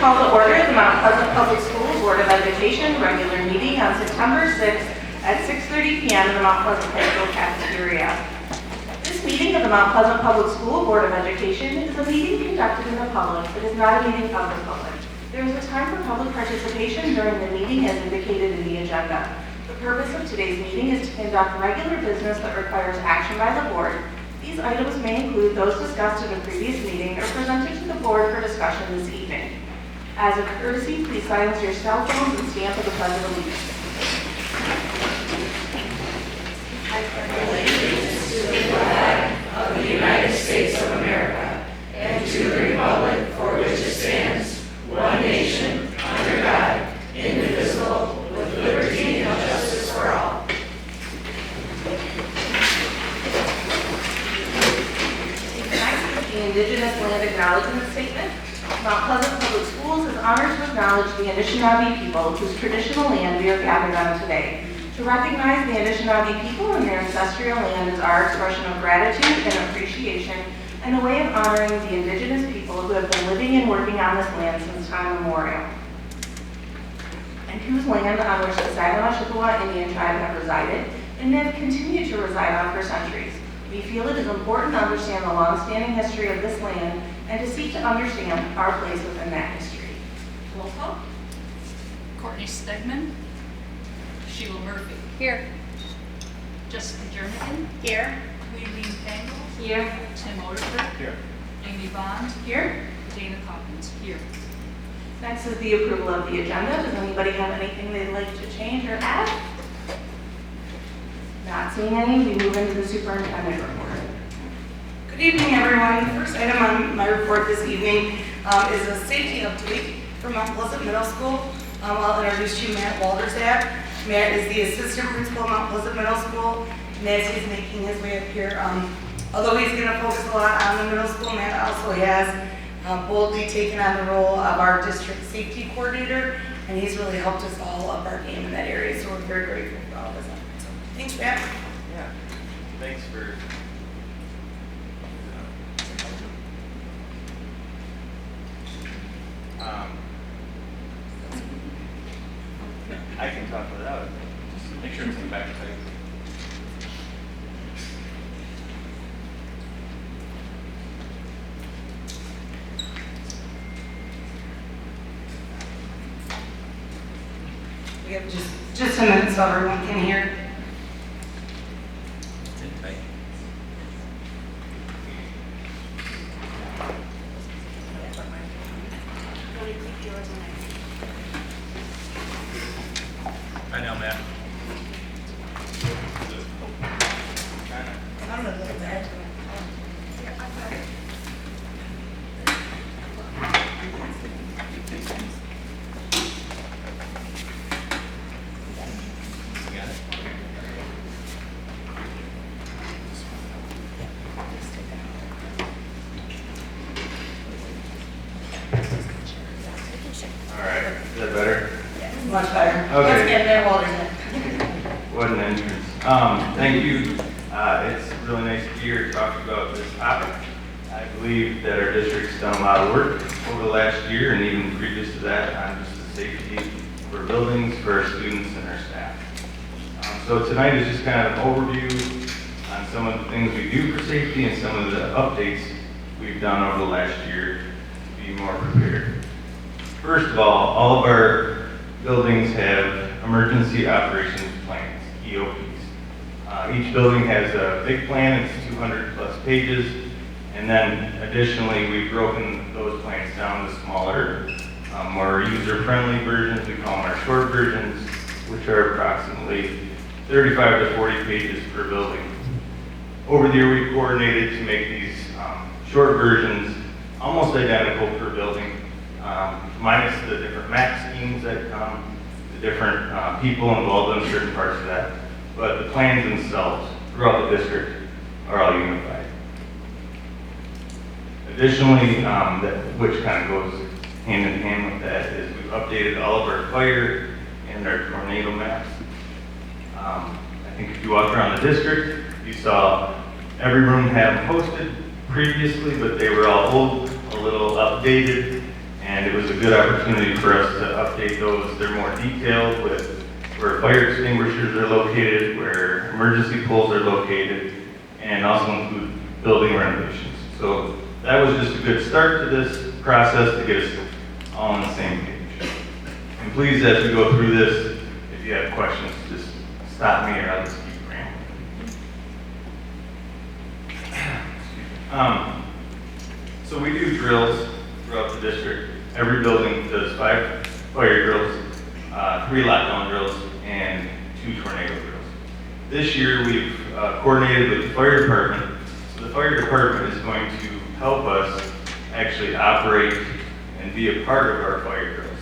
call to order the Mount Pleasant Public Schools Board of Education regular meeting on September 6th at 6:30 p.m. in the Mount Pleasant High School cafeteria. This meeting of the Mount Pleasant Public School Board of Education is a meeting conducted in the public. It is not a meeting of the public. There is a time for public participation during the meeting as indicated in the agenda. The purpose of today's meeting is to conduct regular business that requires action by the board. These items may include those discussed in a previous meeting or presented to the board for discussion this evening. As a courtesy, please silence your cell phones and stand for the Pledge of Allegiance. I pledge allegiance to the flag of the United States of America and to the republic for which it stands, one nation, under God, indivisible, with liberty and justice for all. The Indigenous Land Acknowledgement Statement. Mount Pleasant Public Schools is honored to acknowledge the Anishinaabe people whose traditional land we are gathered on today. To recognize the Anishinaabe people and their ancestral land is our expression of gratitude and appreciation and a way of honoring the Indigenous people who have been living and working on this land since time immemorial, and whose land on which the Saginaw Chippewa Indian tribe have resided and have continued to reside on for centuries. We feel it is important to understand the long-standing history of this land and to seek to understand our place within that history. Roll call. Courtney Stegman. Sheila Murphy. Here. Jessica Jernigan. Here. Queen Pangle. Here. Tim Oderberg. Here. Amy Bond. Here. Dana Coppins. Here. Next is the approval of the agenda. Does anybody have anything they'd like to change or add? Not seeing any, we move into the superintendent report. Good evening, everyone. The first item on my report this evening is a safety update for Mount Pleasant Middle School. I'll introduce you Matt Waldersap. Matt is the assistant principal at Mount Pleasant Middle School, and as he's making his way up here, although he's going to focus a lot on the middle school, Matt also has boldly taken on the role of our district safety coordinator, and he's really helped us all up our game in that area, so we're very grateful for all of his efforts. So, thanks, Matt. Yeah. Thanks for. I can talk without it. Just make sure it's in the back. We have just a minute so everyone can hear. I know, Matt. I'm gonna look at that. Is that better? Much better. Okay. Let's get Matt Waldersap. What an entrance. Thank you. It's really nice to hear talk about this topic. I believe that our district's done a lot of work over the last year and even previous to that on just the safety for buildings, for our students and our staff. So tonight is just kind of an overview on some of the things we do for safety and some of the updates we've done over the last year to be more prepared. First of all of our buildings have emergency operations plans, EOPs. Each building has a big plan, it's 200 plus pages, and then additionally we've broken those plans down to smaller, more user-friendly versions. We call them our short versions, which are approximately 35 to 40 pages per building. Over the year we coordinated to make these short versions almost identical per building, minus the different map schemes that come, the different people involved in certain parts of that. But the plans themselves throughout the district are all unified. Additionally, which kind of goes hand in hand with that, is we've updated all of our fire and our tornado maps. I think if you walk around the district, you saw every room had them posted previously, but they were all old, a little outdated, and and it was a good opportunity for us to update those. They're more detailed with where fire extinguishers are located, where emergency poles are located, and also include building renovations. So that was just a good start to this process to get us all on the same page. And please, as we go through this, if you have questions, just stop me or I'll just keep rambling. So we do drills throughout the district. Every building does 5 fire drills, 3 lockdown drills, and 2 tornado drills. This year we've coordinated with the fire department. So the fire department is going to help us actually operate and be a part of our fire drills.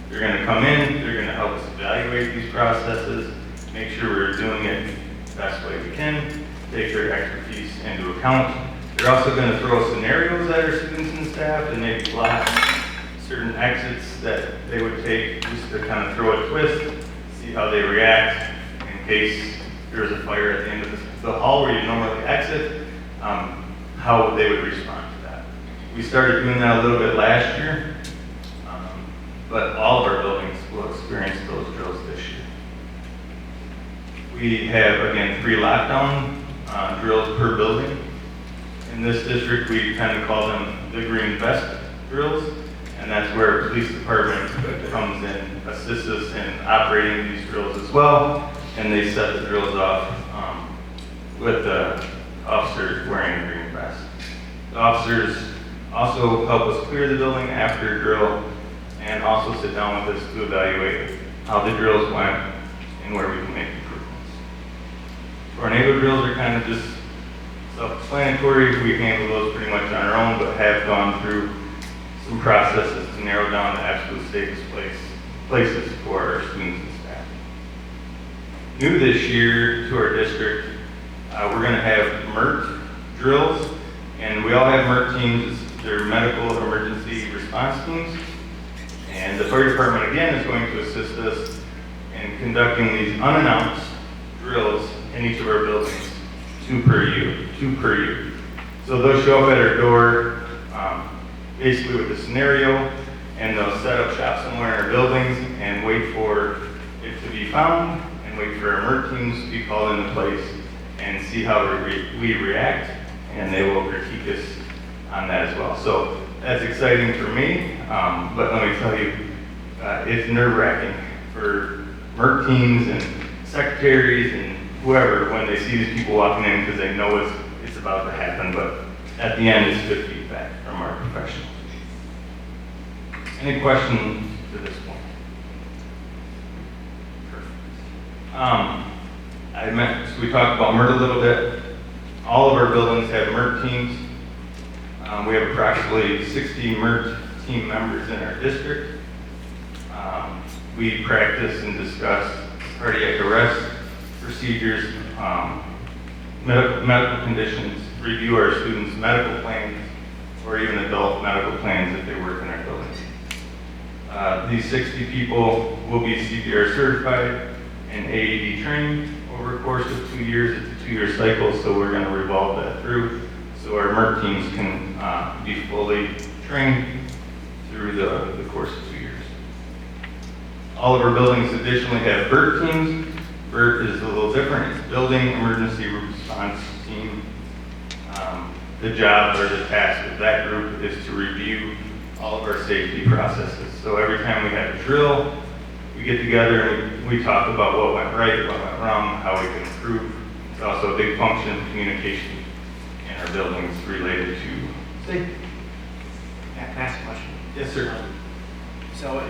They're going to come in, they're going to help us evaluate these processes, make sure we're doing it the best way we can, take their expertise into account. They're also going to throw scenarios at our students and staff and maybe block certain exits that they would take just to kind of throw a twist, see how they react in case there's a fire at the end of the hall where you normally exit, how they would respond to that. We started doing that a little bit last year, but all of our buildings will experience those drills this year. We have, again, 3 lockdown drills per building. In this district, we kind of call them the green vest drills, and that's where the police department comes in, assists us in operating these drills as well, and they set the drills off with the officers wearing a green vest. The officers also help us clear the building after a drill and also sit down with us to evaluate how the drills went and where we can make improvements. Tornado drills are kind of just self-explanatory. We handle those pretty much on our own, but have gone through some processes to narrow down the absolute safest places for our students and staff. New this year to our district, we're going to have Merc Drills, and we all have Merc teams. They're medical emergency response teams, and the fire department again is going to assist us in conducting these unannounced drills in each of our buildings, 2 per year. So they'll show up at our door, basically with a scenario, and they'll set up shop somewhere in our buildings and wait for it to be found, and wait for our Merc teams to be called into place and see how we react, and they will critique us on that as well. So that's exciting for me, but let me tell you, it's nerve-wracking for Merc teams and secretaries and whoever when they see these people walking in because they know it's about to happen, but at the end it's good feedback from our professionals. Any questions to this point? Perfect. So we talked about MERT a little bit. All of our buildings have MERT teams. We have approximately 60 MERT team members in our district. We practice and discuss cardiac arrest procedures, medical conditions, review our students' medical plans, or even adult medical plans if they work in our buildings. These 60 people will be CPR certified and AED trained over a course of 2 years. It's a 2-year cycle, so we're going to revolve that through so our MERT teams can be fully trained through the course of 2 years. All of our buildings additionally have BERT teams. BERT is a little different. It's Building Emergency Response Team. The job or the task of that group is to review all of our safety processes. So every time we have a drill, we get together and we talk about what went right, what went wrong, how we can improve. It's also a big function of communication in our buildings related to safety. Yeah, can I ask a question? Yes, sir. So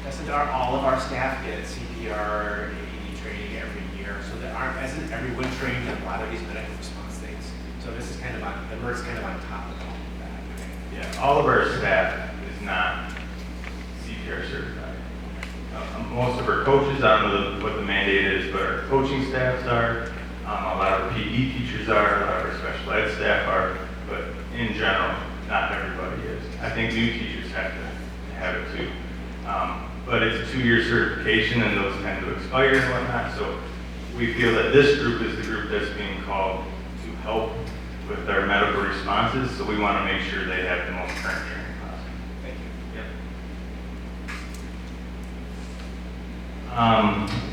doesn't all of our staff get CPR and AED training every year? So isn't everyone trained in a lot of these medical response things? So this is kind of the MERT's kind of on top of all of that. Yeah, all of our staff is not CPR certified. Most of our coaches, I don't know what the mandate is, but our coaching staffs are. A lot of our PE teachers are, a lot of our special ed staff are, but in general, not everybody is. I think new teachers have to have it too. But it's a 2-year certification and those tend to expire and whatnot, so we feel that this group is the group that's being called to help with their medical responses, so we want to make sure they have the most current training possible.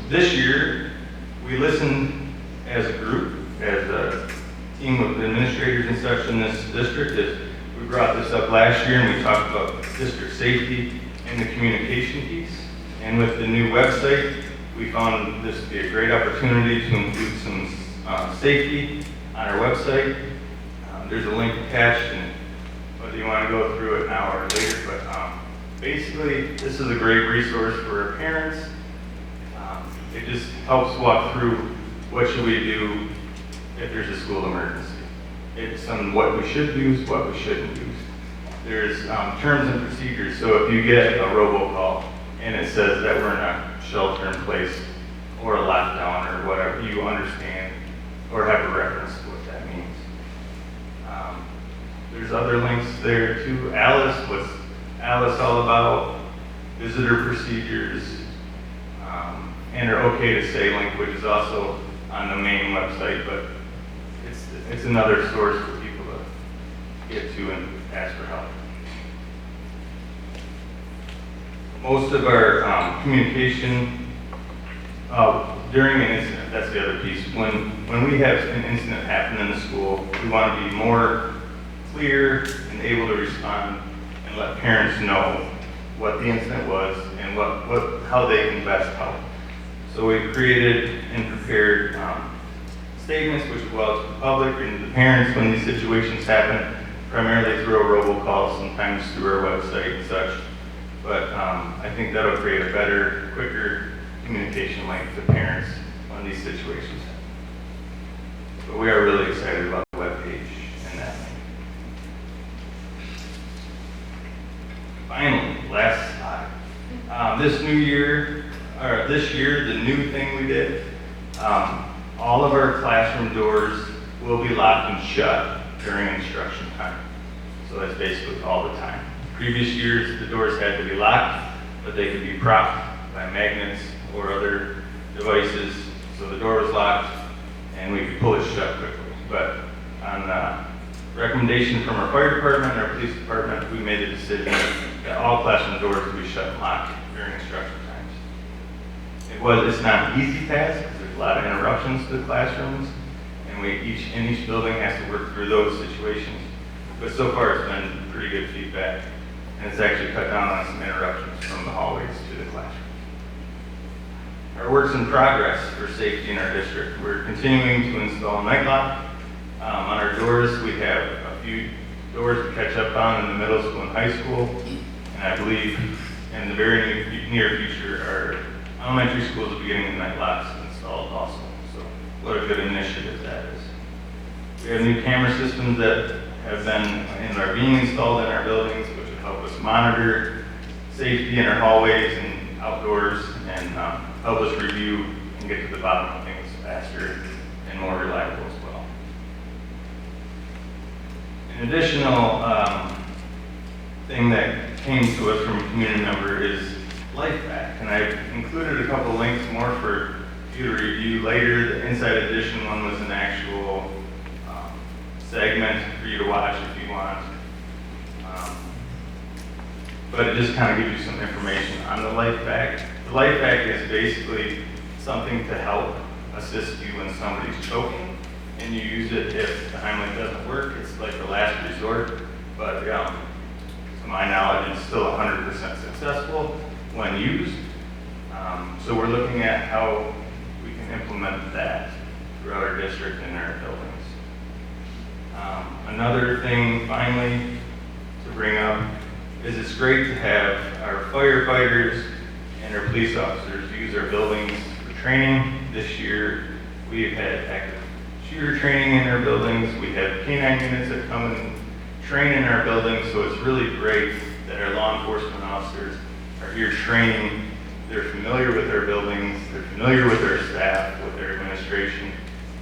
This year, we listened as a group, as a team of administrators and such in this district. We brought this up last year and we talked about district safety and the communication piece. And with the new website, we found this to be a great opportunity to include some safety on our website. There's a link attached, and whether you want to go through it now or later, but basically, this is a great resource for our parents. It just helps walk through what should we do if there's a school emergency. It's on what we should use, what we shouldn't use. There's terms and procedures, so if you get a robocall and it says that we're in a shelter in place or a lockdown or whatever, you understand or have a reference to what that means. There's other links there to Alice. What's Alice all about? Visitor procedures, and our okay to say link, which is also on the main website, but it's another source for people to get to and ask for help. Most of our communication during an incident, that's the other piece. When we have an incident happen in the school, we want to be more clear and able to respond and let parents know what the incident was and how they can best help. So we've created and prepared statements which go out to the public and the parents when these situations happen, primarily through a robocall, sometimes through our website and such. But I think that'll create a better, quicker communication link to parents when these situations happen. But we are really excited about the webpage and that link. Finally, last slide. This year, the new thing we did, all of our classroom doors will be locked and shut during instruction time. So that's basically all the time. Previous years, the doors had to be locked, but they could be propped by magnets or other devices. So the door was locked and we could pull it shut quickly. But on recommendation from our fire department and our police department, we made the decision that all classroom doors would be shut and locked during instruction times. It's not an easy task because there's a lot of interruptions to the classrooms, and each building has to work through those situations. But so far, it's been pretty good feedback, and it's actually cut down on some interruptions from the hallways to the classrooms. Our works in progress for safety in our district. We're continuing to install night lock. On our doors, we have a few doors to catch up on in the middle school and high school, and I believe in the very near future, our elementary schools will be getting the night locks installed also. So what a good initiative that is. We have new camera systems that are being installed in our buildings, which will help us monitor safety in our hallways and outdoors, and help us review and get to the bottom of things faster and more reliable as well. An additional thing that came to us from a community member is Life Back, and I've included a couple links more for you to review later. The Inside Edition one was an actual segment for you to watch if you want. But it just kind of gives you some information on the Life Back. The Life Back is basically something to help assist you when somebody's choking, and you use it if the Heimlich doesn't work. It's like the last resort, but to my knowledge, it's still 100% successful when used. So we're looking at how we can implement that throughout our district and our buildings. Another thing, finally, to bring up is it's great to have our firefighters and our police officers use our buildings for training. This year, we've had active shooter training in our buildings. We have K-9 units that come and train in our buildings, so it's really great that our law enforcement officers are here training. They're familiar with our buildings, they're familiar with our staff, with their administration,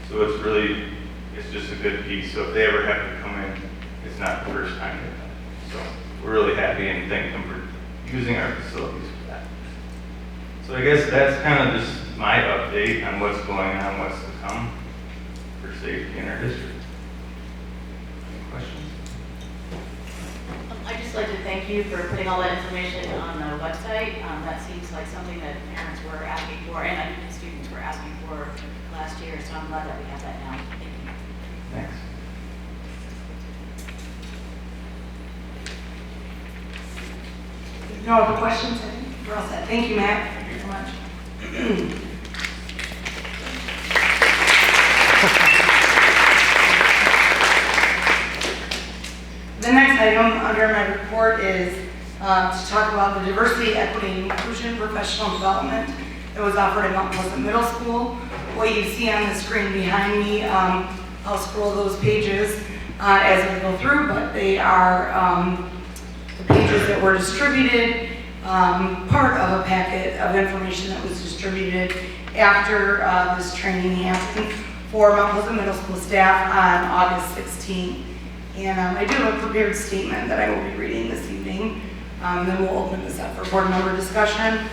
so it's just a good piece. So if they ever have to come in, it's not the first time they've done it. So we're really happy and thank them for using our facilities for that. So I guess that's kind of just my update on what's going on, what's to come for safety in our district. Any questions? I'd just like to thank you for putting all that information on the website. That seems like something that parents were asking for, and I think the students were asking for last year, so I'm glad that we have that now. Thank you. Thanks. No other questions? I think we're all set. Thank you, Matt. Thank you so much. The next item under my report is to talk about the diversity, equity, and inclusion professional development that was offered at Mount Pleasant Middle School. What you see on the screen behind me, I'll scroll those pages as we go through, but they are the pages that were distributed, part of a packet of information that was distributed after this training happened for Mount Pleasant Middle School staff on August 16th. And I do have a prepared statement that I will be reading this evening. Then we'll open this up for board member discussion.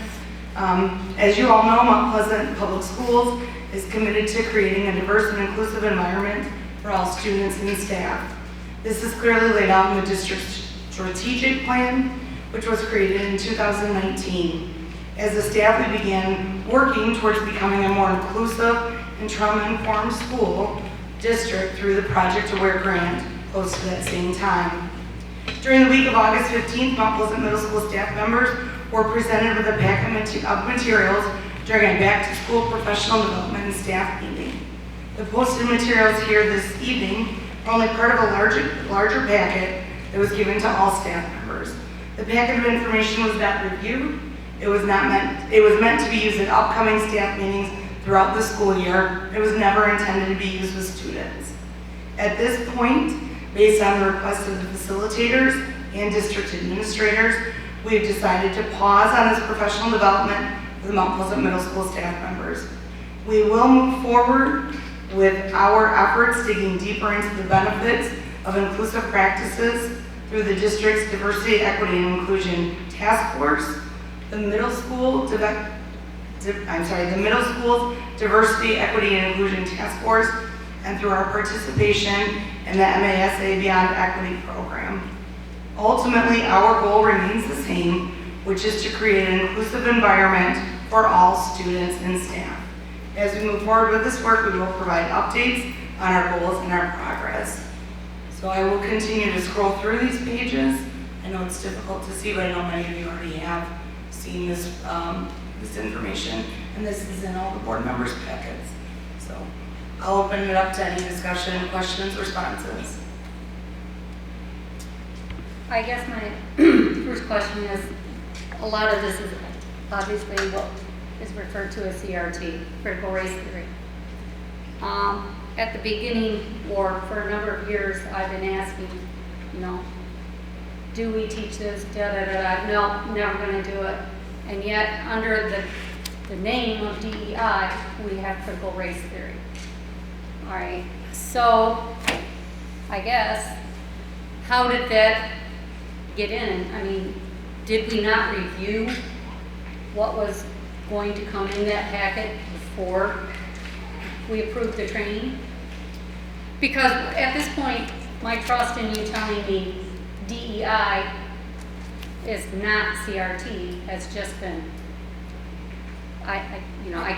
As you all know, Mount Pleasant Public Schools is committed to creating a diverse and inclusive environment for all students and staff. This is clearly laid out in the district's strategic plan, which was created in 2019. As a staff, we began working towards becoming a more inclusive and trauma-informed school district through the Project Aware grant, close to that same time. During the week of August 15th, Mount Pleasant Middle School staff members were presented with a packet of materials during a back-to-school professional development and staff meeting. The posted materials here this evening are only part of a larger packet that was given to all staff members. The packet of information was not reviewed. It was meant to be used at upcoming staff meetings throughout the school year. It was never intended to be used with students. At this point, based on the request of the facilitators and district administrators, we have decided to pause on this professional development for the Mount Pleasant Middle School staff members. We will move forward with our efforts digging deeper into the benefits of inclusive practices through the district's Diversity, Equity, and Inclusion Task Force, the middle school's Diversity, Equity, and Inclusion Task Force, and through our participation in the MASA Beyond Equity program. Ultimately, our goal remains the same, which is to create an inclusive environment for all students and staff. As we move forward with this work, we will provide updates on our goals and our progress. So I will continue to scroll through these pages. I know it's difficult to see, but I know many of you already have seen this, this information, and this is in all the board members' packets. So I'll open it up to any discussion, questions, responses. I guess my first question is, a lot of this is obviously what is referred to as CRT, critical race theory. At the beginning, or for a number of years, I've been asking, you know, do we teach this, no, never gonna do it. And yet, under the name of DEI, we have critical race theory. All right, so I guess, how did that get in? I mean, did we not review what was going to come in that packet before we approved the training? Because at this point, my trust in you telling me DEI is not CRT has just been, I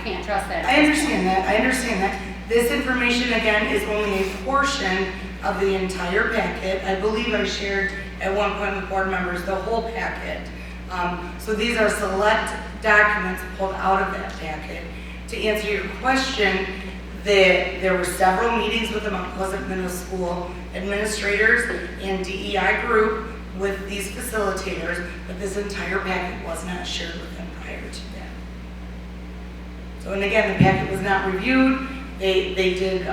can't trust that. I understand that. This information, again, is only a portion of the entire packet. I believe I shared at one point with board members the whole packet. So these are select documents pulled out of that packet. To answer your question, there were several meetings with the Mount Pleasant Middle School administrators and DEI group with these facilitators, but this entire packet was not shared with them prior to that. So, and again, the packet was not reviewed. They did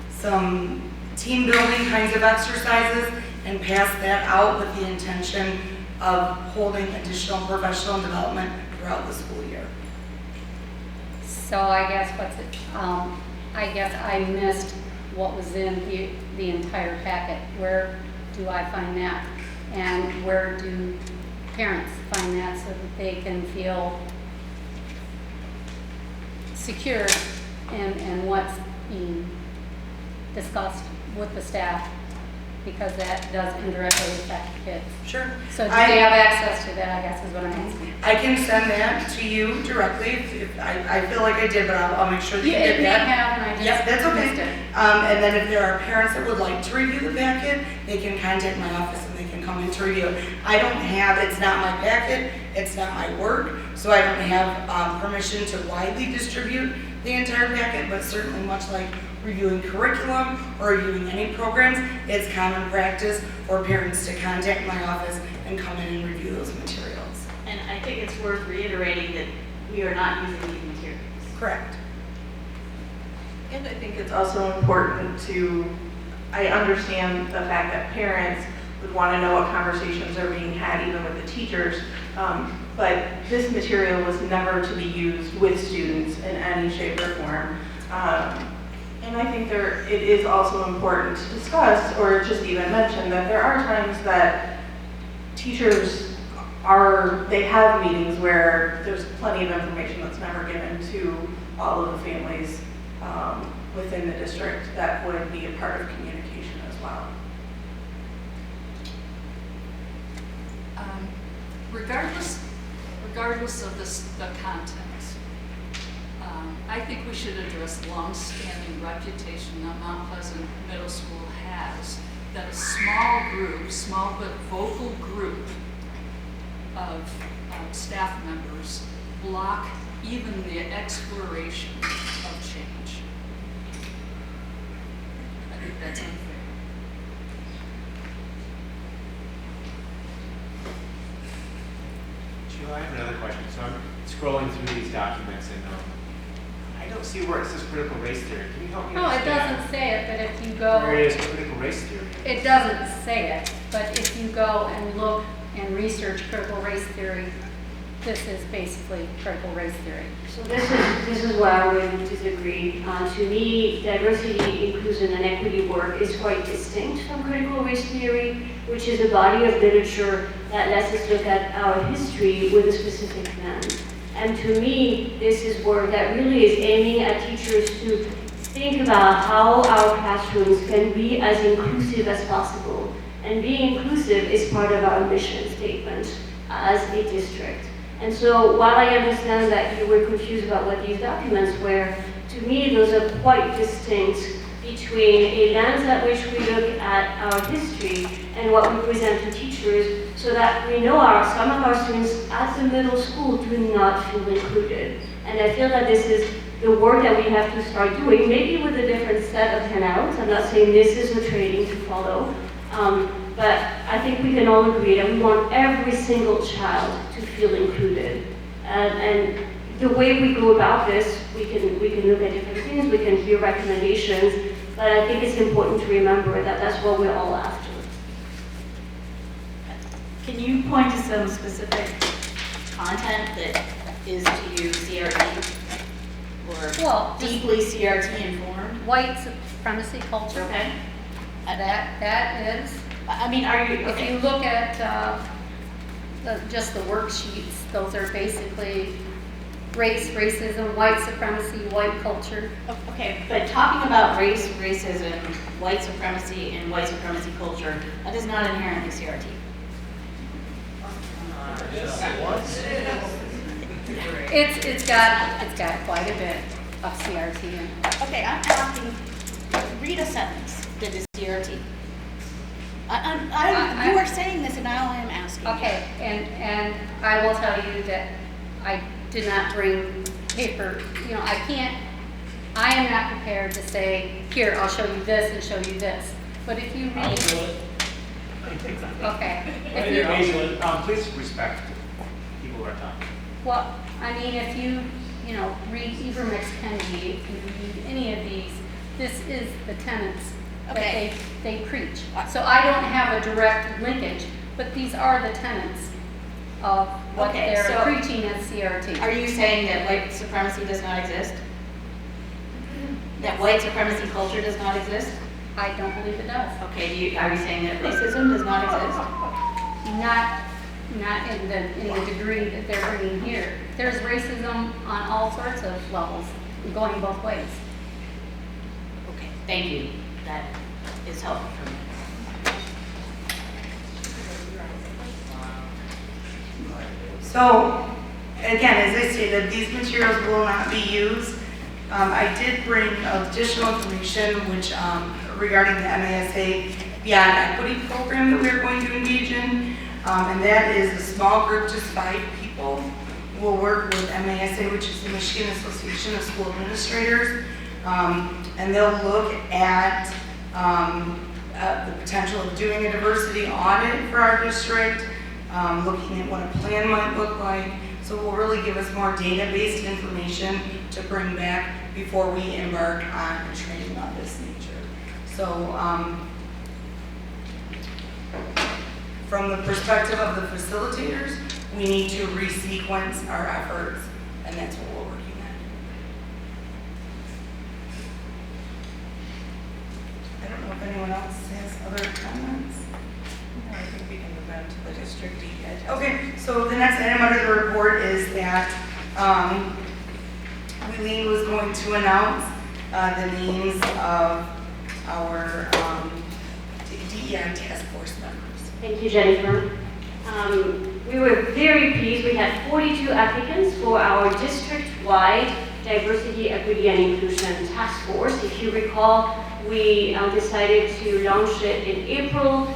some team building kinds of exercises and passed that out with the intention of holding additional professional development throughout the school year. So I guess I guess I missed what was in the entire packet. Where do I find that? And where do parents find that so that they can feel secure in what's being discussed with the staff? because that does indirectly affect kids. Sure. So do they have access to that, I guess is what I'm asking. I can send that to you directly if I feel like I did, but I'll make sure that you Yeah, get it may that. have, and I just Yep, that's missed okay. it. And then if there are parents that would like to review the packet, they can contact my office and they can come in to review it. I don't have, it's not my packet, it's not my work, so I don't have permission to widely distribute the entire packet, but certainly much like reviewing curriculum or reviewing any programs, it's common practice for parents to contact my office and come in and review those materials. And I think it's worth reiterating that we are not using these materials. Correct. And I think it's also important I understand the fact that parents would want to know what conversations are being had even with the teachers, but this material was never to be used with students in any shape or form. And I think it is also important to discuss or just even mention that there are times that teachers they have meetings where there's plenty of information that's never given to all of the families within the district that would be a part of communication as well. Regardless of the content, I think we should address the long-standing reputation that Mount Pleasant Middle School has, that a small but vocal group of staff members block even the exploration of change. I think that's unfair. Sheila, I have another question. So I'm scrolling through these documents and I don't see where it says critical race theory. Can you help me No, it understand doesn't say it, but if you go. where it is critical race theory? It doesn't say it, but if you go and look and research critical race theory, this is basically critical race theory. So this is where I would disagree. To me, diversity, inclusion, and equity work is quite distinct from critical race theory, which is a body of literature that lets us look at our history with a specific lens. And to me, this is work that really is aiming at teachers to think about how our classrooms can be as inclusive as possible. And being inclusive is part of our mission statement as a district. And so while I understand that you were confused about what these documents were, to me those are quite distinct between a lens at which we look at our history and what we present to teachers so that we know some of our students at the middle school do not feel included. And I feel that this is the work that we have to start doing, maybe with a different set of handouts. I'm not saying this is the training to follow, but I think we can all agree that we want every single child to feel included. And the way we go about this, we can look at different things, we can hear recommendations, but I think it's important to remember that that's what we're all after. Can you point to some specific content that is to you CRT or Well, just deeply CRT informed? white supremacy culture. Okay. That is. I mean, are you, If okay. you look at just the worksheets, those are basically race, racism, white supremacy, white culture. Okay, but talking about race, racism, white supremacy, and white supremacy culture, that is not inherently CRT. It's got quite a bit of CRT in it. Okay, I'm asking, read a sentence that is CRT. You are saying this and now I am asking. Okay, and I will tell you that I did not bring paper, I am not prepared to say, here, I'll show you this and show you this. But if you read. Okay. Please respect people who are talking. Well, I mean, if you read Ivermec's Kennedy, if you read any of these, this is the tenets Okay. that they preach. So I don't have a direct linkage, but these are the tenets of what Okay, they're so preaching as CRT. Are you saying that white supremacy does not exist? That white supremacy culture does not exist? I don't believe it does. Okay, are you saying that racism does not exist? Not in the degree that they're bringing here. There's racism on all sorts of levels, going both ways. Okay, thank you. That is helpful for me. So, again, as I stated, these materials will not be used. I did bring additional information which regarding the MASA Beyond Equity program that we're going to engage in. And that is a small group, just 5 people. We'll work with MASA, which is the Michigan Association of School Administrators. And they'll look at the potential of doing a diversity audit for our district, looking at what a plan might look like. So it will really give us more data-based information to bring back before we embark on a training of this nature. So from the perspective of the facilitators, we need to resequence our efforts, and that's what we're working on. I don't know if anyone else has other comments. No, I think we can move on to the district DEI. Okay, so the next item under the report is that Eileen was going to announce the names of our DEI task force members. Thank you, Jennifer. We were very pleased. We had 42 applicants for our district-wide Diversity, Equity, and Inclusion Task Force. If you recall, we decided to launch it in April.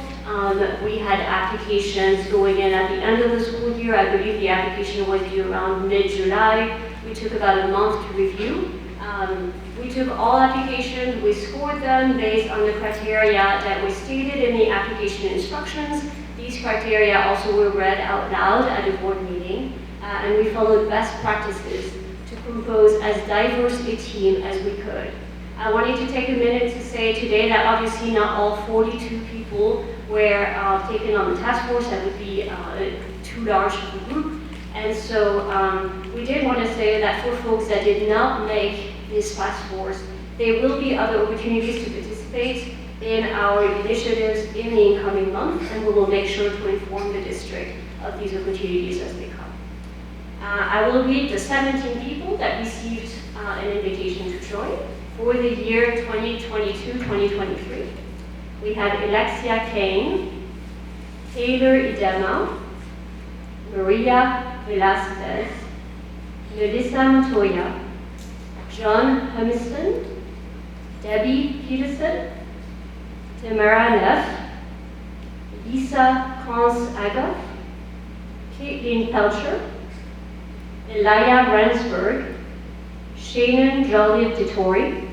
We had applications going in at the end of the school year. I believe the application was due around mid-July. We took about a month to review. We took all applications, we scored them based on the criteria that were stated in the application instructions. These criteria also were read out loud at the board meeting, and we followed best practices to compose as diverse a team as we could. I wanted to take a minute to say today that obviously not all 42 people were taken on the task force. That would be too large of a group. And so we did want to say that for folks that did not make this task force, there will be other opportunities to participate in our initiatives in the incoming months, and we will make sure to inform the district of these opportunities as they come. I will read the 17 people that received an invitation to join for the year 2022-2023. We have Alexia Kane, Taylor Idema, Maria Velasquez, Melissa Montoya, John Humiston, Debbie Peterson, Tamara Neff, Lisa Kranz-Agaf, Caitlin Pelcher, Elia Ransberg, Shannon Jolliet-Dettori,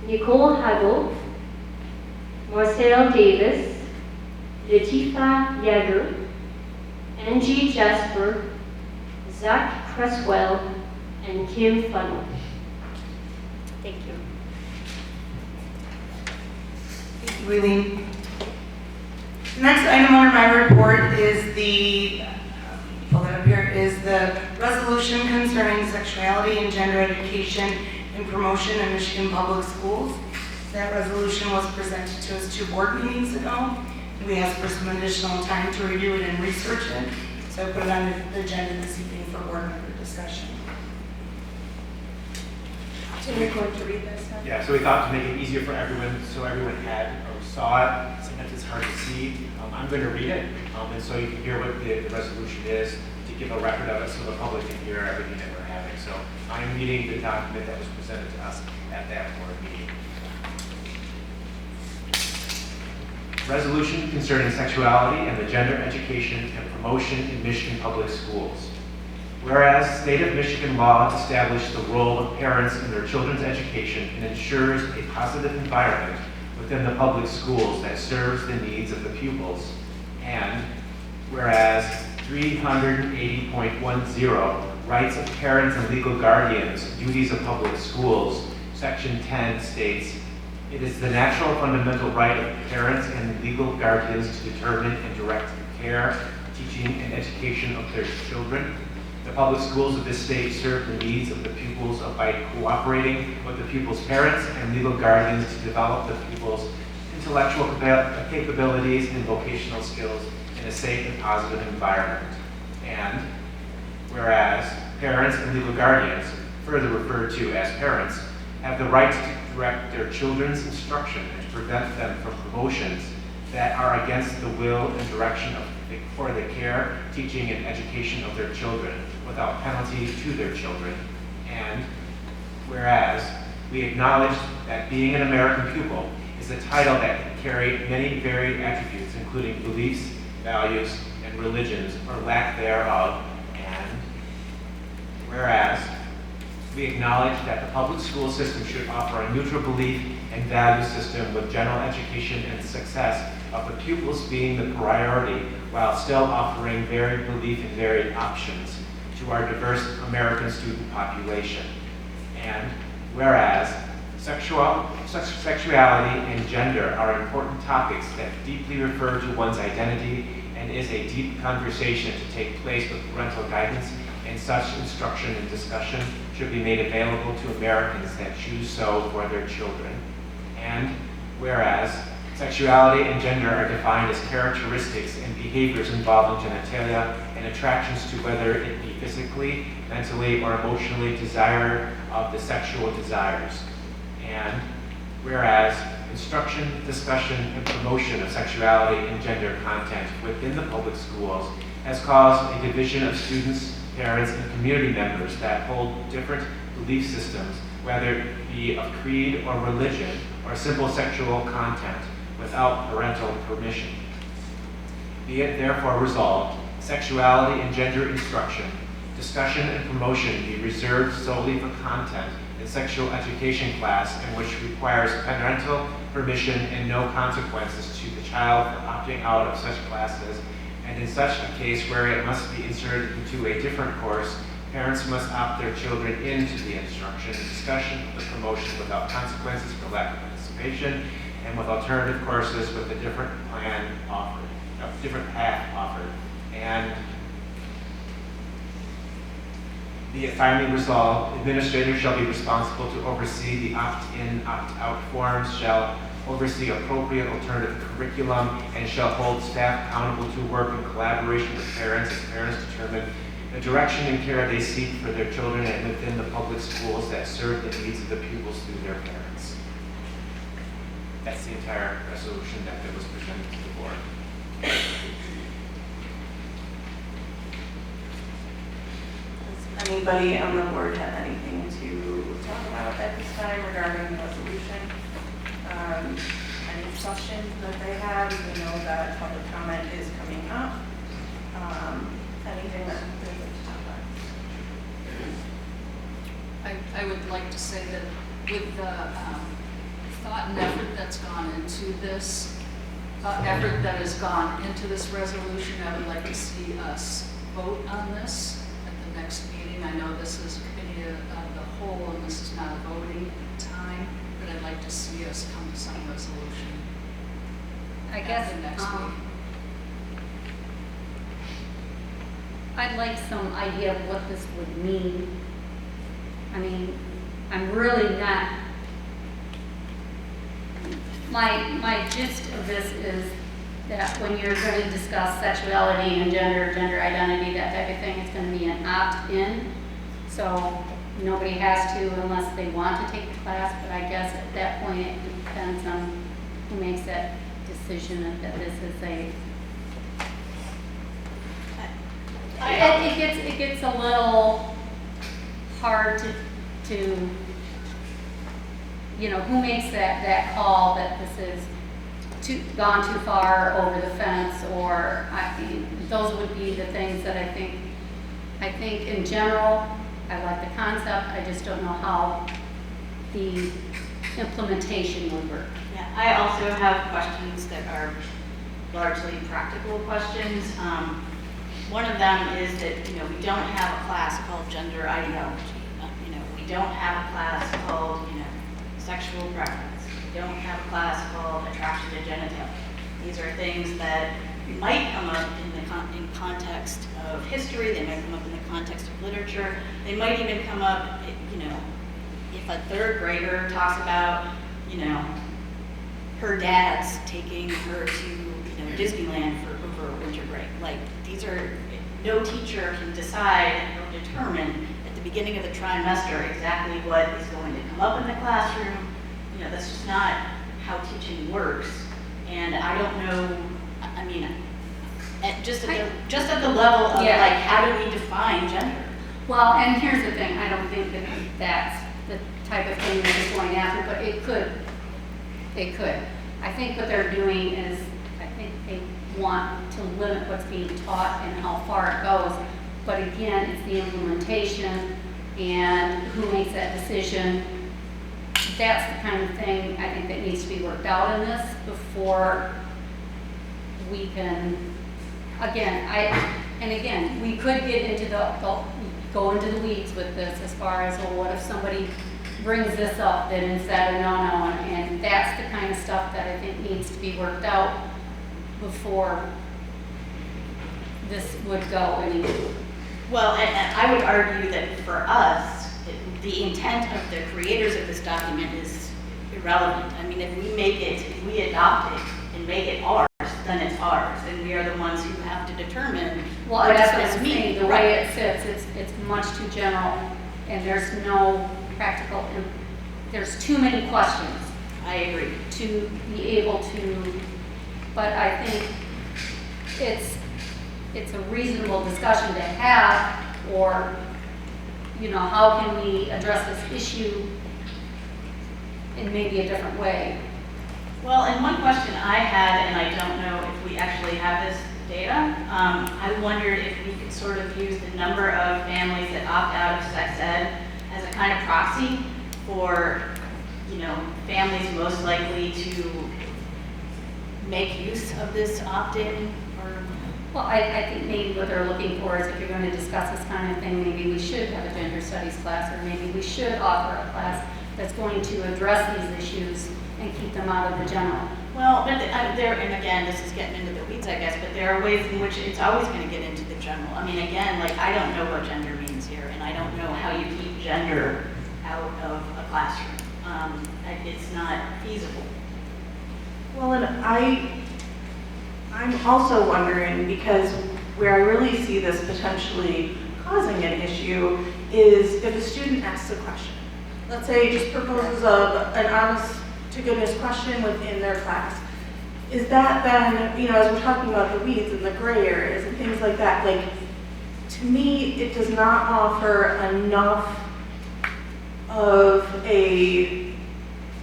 Nicole Hagel, Marcel Davis, Latifa Yeager, Angie Jasper, Zach Cresswell, and Kim Funnel. Thank you. Thank you, Eileen. The next item under my report is the resolution concerning sexuality and gender education and promotion in Michigan public schools. That resolution was presented to us 2 board meetings ago. We asked for some additional time to review it and research it, so I put it on the agenda this evening for board member discussion. Tim, you're going to read this one? Yeah, so we thought to make it easier for everyone, so everyone had or saw it. Sometimes it's hard to see. I'm going to read it, and so you can hear what the resolution is, to give a record of it so the public can hear everything that we're having. So I'm reading the document that was presented to us at that board meeting. Resolution concerning sexuality and the gender education and promotion in Michigan public schools. Whereas state of Michigan law established the role of parents in their children's education and ensures a positive environment within the public schools that serves the needs of the pupils. And whereas 380.10 Rights of Parents and Legal Guardians, Duties of Public Schools, Section 10 states, it is the natural fundamental right of parents and legal guardians to determine and direct the care, teaching, and education of their children. The public schools of this state serve the needs of the pupils by cooperating with the pupils' parents and legal guardians to develop the pupils' intellectual capabilities and vocational skills in a safe and positive environment. And whereas parents and legal guardians, further referred to as parents, have the right to direct their children's instruction and to prevent them from promotions that are against the will and direction of for the care, teaching, and education of their children without penalty to their children. And whereas we acknowledge that being an American pupil is a title that can carry many varied attributes, including beliefs, values, and religions, or lack thereof. And whereas we acknowledge that the public school system should offer a neutral belief and value system with general education and success of the pupils being the priority, while still offering varied belief and varied options to our diverse American student population. And whereas sexuality and gender are important topics that deeply refer to one's identity and is a deep conversation to take place with parental guidance, and such instruction and discussion should be made available to Americans that choose so for their children. And whereas sexuality and gender are defined as characteristics and behaviors involving genitalia and attractions to whether it be physically, mentally, or emotionally desire of the sexual desires. And whereas instruction, discussion, and promotion of sexuality and gender content within the public schools has caused a division of students, parents, and community members that hold different belief systems, whether it be of creed or religion or simple sexual content, without parental permission. Be it therefore resolved, sexuality and gender instruction, discussion, and promotion be reserved solely for content in sexual education class, and which requires parental permission and no consequences to the child for opting out of such classes. And in such a case where it must be inserted into a different course, parents must opt their children into the instruction, discussion, of the promotion without consequences for lack of participation, and with alternative courses with a different plan offered, a different path offered. And be it finally resolved, administrators shall be responsible to oversee the opt-in, opt-out forms, shall oversee appropriate alternative curriculum, and shall hold staff accountable to work in collaboration with parents as parents determine the direction and care they seek for their children and within the public schools that serve the needs of the pupils through their parents. That's the entire resolution that was presented to the board. Does anybody on the board have anything to talk about at this time regarding the resolution? Any questions that they have? We know that public comment is coming up. Anything that they would like to talk about? I would like to say that with the thought and effort that's gone into this, resolution, I would like to see us vote on this at the next meeting. I know this is a committee of the whole, and this is not a voting time, but I'd like to see us come to some resolution I guess, at the next meeting. I'd like some idea of what this would mean. I mean, I'm really not, my gist of this is that when you're going to discuss sexuality and gender identity, that type of thing, it's going to be an opt-in. So nobody has to unless they want to take the class, but I guess at that point it depends on who makes that decision that this is a, it gets a little hard to you know, who makes that call that this is gone too far over the fence, or those would be the things that I think in general, I like the concept, I just don't know how the implementation would work. Yeah, I also have questions that are largely practical questions. One of them is that, you know, we don't have a class called gender ideology. You know, we don't have a class called, you know, sexual preference. We don't have a class called attraction to genitalia. These are things that might come up in context of history. They might come up in the context of literature. They might even come up, you know, if a third grader talks about, you know, her dad's taking her to, you know, Disneyland over a winter break. Like, these are, no teacher can decide or determine at the beginning of the trimester exactly what is going to come up in the classroom. You know, that's just not how teaching works. And I don't know, I mean, just at the level of Yeah. like, how do we define gender? Well, and here's the thing, I don't think that that's the type of thing that is going after, but it could. It could. I think what they're doing is, I think they want to limit what's being taught and how far it goes. But again, it's the implementation and who makes that decision. That's the kind of thing I think that needs to be worked out in this before we can, again, we could get into go into the weeds with this as far as, well, what if somebody brings this up that instead of no, and that's the kind of stuff that I think needs to be worked out before this would go any. Well, and I would argue that for us, the intent of the creators of this document is irrelevant. I mean, if we adopt it and make it ours, then it's ours, and we are the ones who have to determine Well, what that's does what this I'm mean. saying, the way it sits, it's much too general, and there's no practical, there's too many questions I agree. to be able to, but I think it's a reasonable discussion to have, or, how can we address this issue in maybe a different way? Well, and one question I had, and I don't know if we actually have this data, I wondered if we could sort of use the number of families that opt out of sex ed as a kind of proxy for, families most likely to make use of this opt-in, or... Well, I think maybe what they're looking for is if you're going to discuss this kind of thing, maybe we should have a gender studies class, or maybe we should offer a class that's going to address these issues and keep them out of the general. Well, but there, and again, this is getting into the weeds, I guess, but there are ways in which it's always going to get into the general. I mean, again, like, I don't know what gender means here, and I don't know how you keep gender out of a classroom. It's not feasible. Well, and I'm also wondering, because where I really see this potentially causing an issue is if a student asks a question. Let's say just proposes an honest to goodness question within their class. Is that then, as we're talking about the weeds and the gray areas and things like that, like, to me, it does not offer enough of a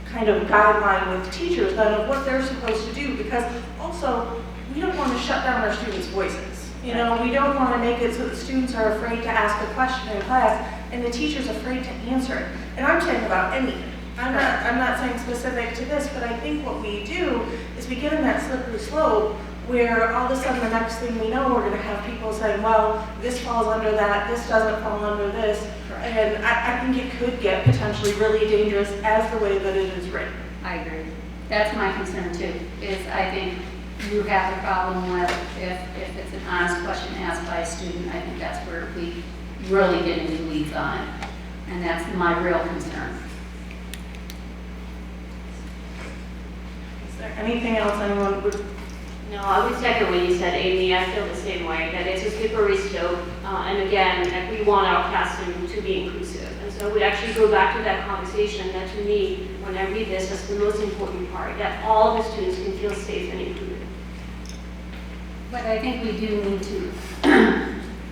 kind of guideline with teachers then of what they're supposed to do, because also we don't want to shut down our students' voices. We don't want to make it so that students are afraid to ask a question in class and the teacher's afraid to answer it. And I'm saying about anything. I'm not saying specific to this, but I think what we do is we get in that slippery slope where all of a sudden the next thing we know, we're going to have people saying, well, this falls under that, this doesn't fall under this. And I think it could get potentially really dangerous as the way that it is written. I agree. That's my concern too, is I think you have a problem with if it's an honest question asked by a student. I think that's where we really get into the weeds on it. And that's my real concern. Is there anything else anyone would? No, I would second what you said, Amy. I feel the same way, that it's a slippery slope. And again, like, we want our classroom to be inclusive. And so I would actually go back to that conversation that, to me, when I read this, that's the most important part, that all the students can feel safe and included. But I think we do need to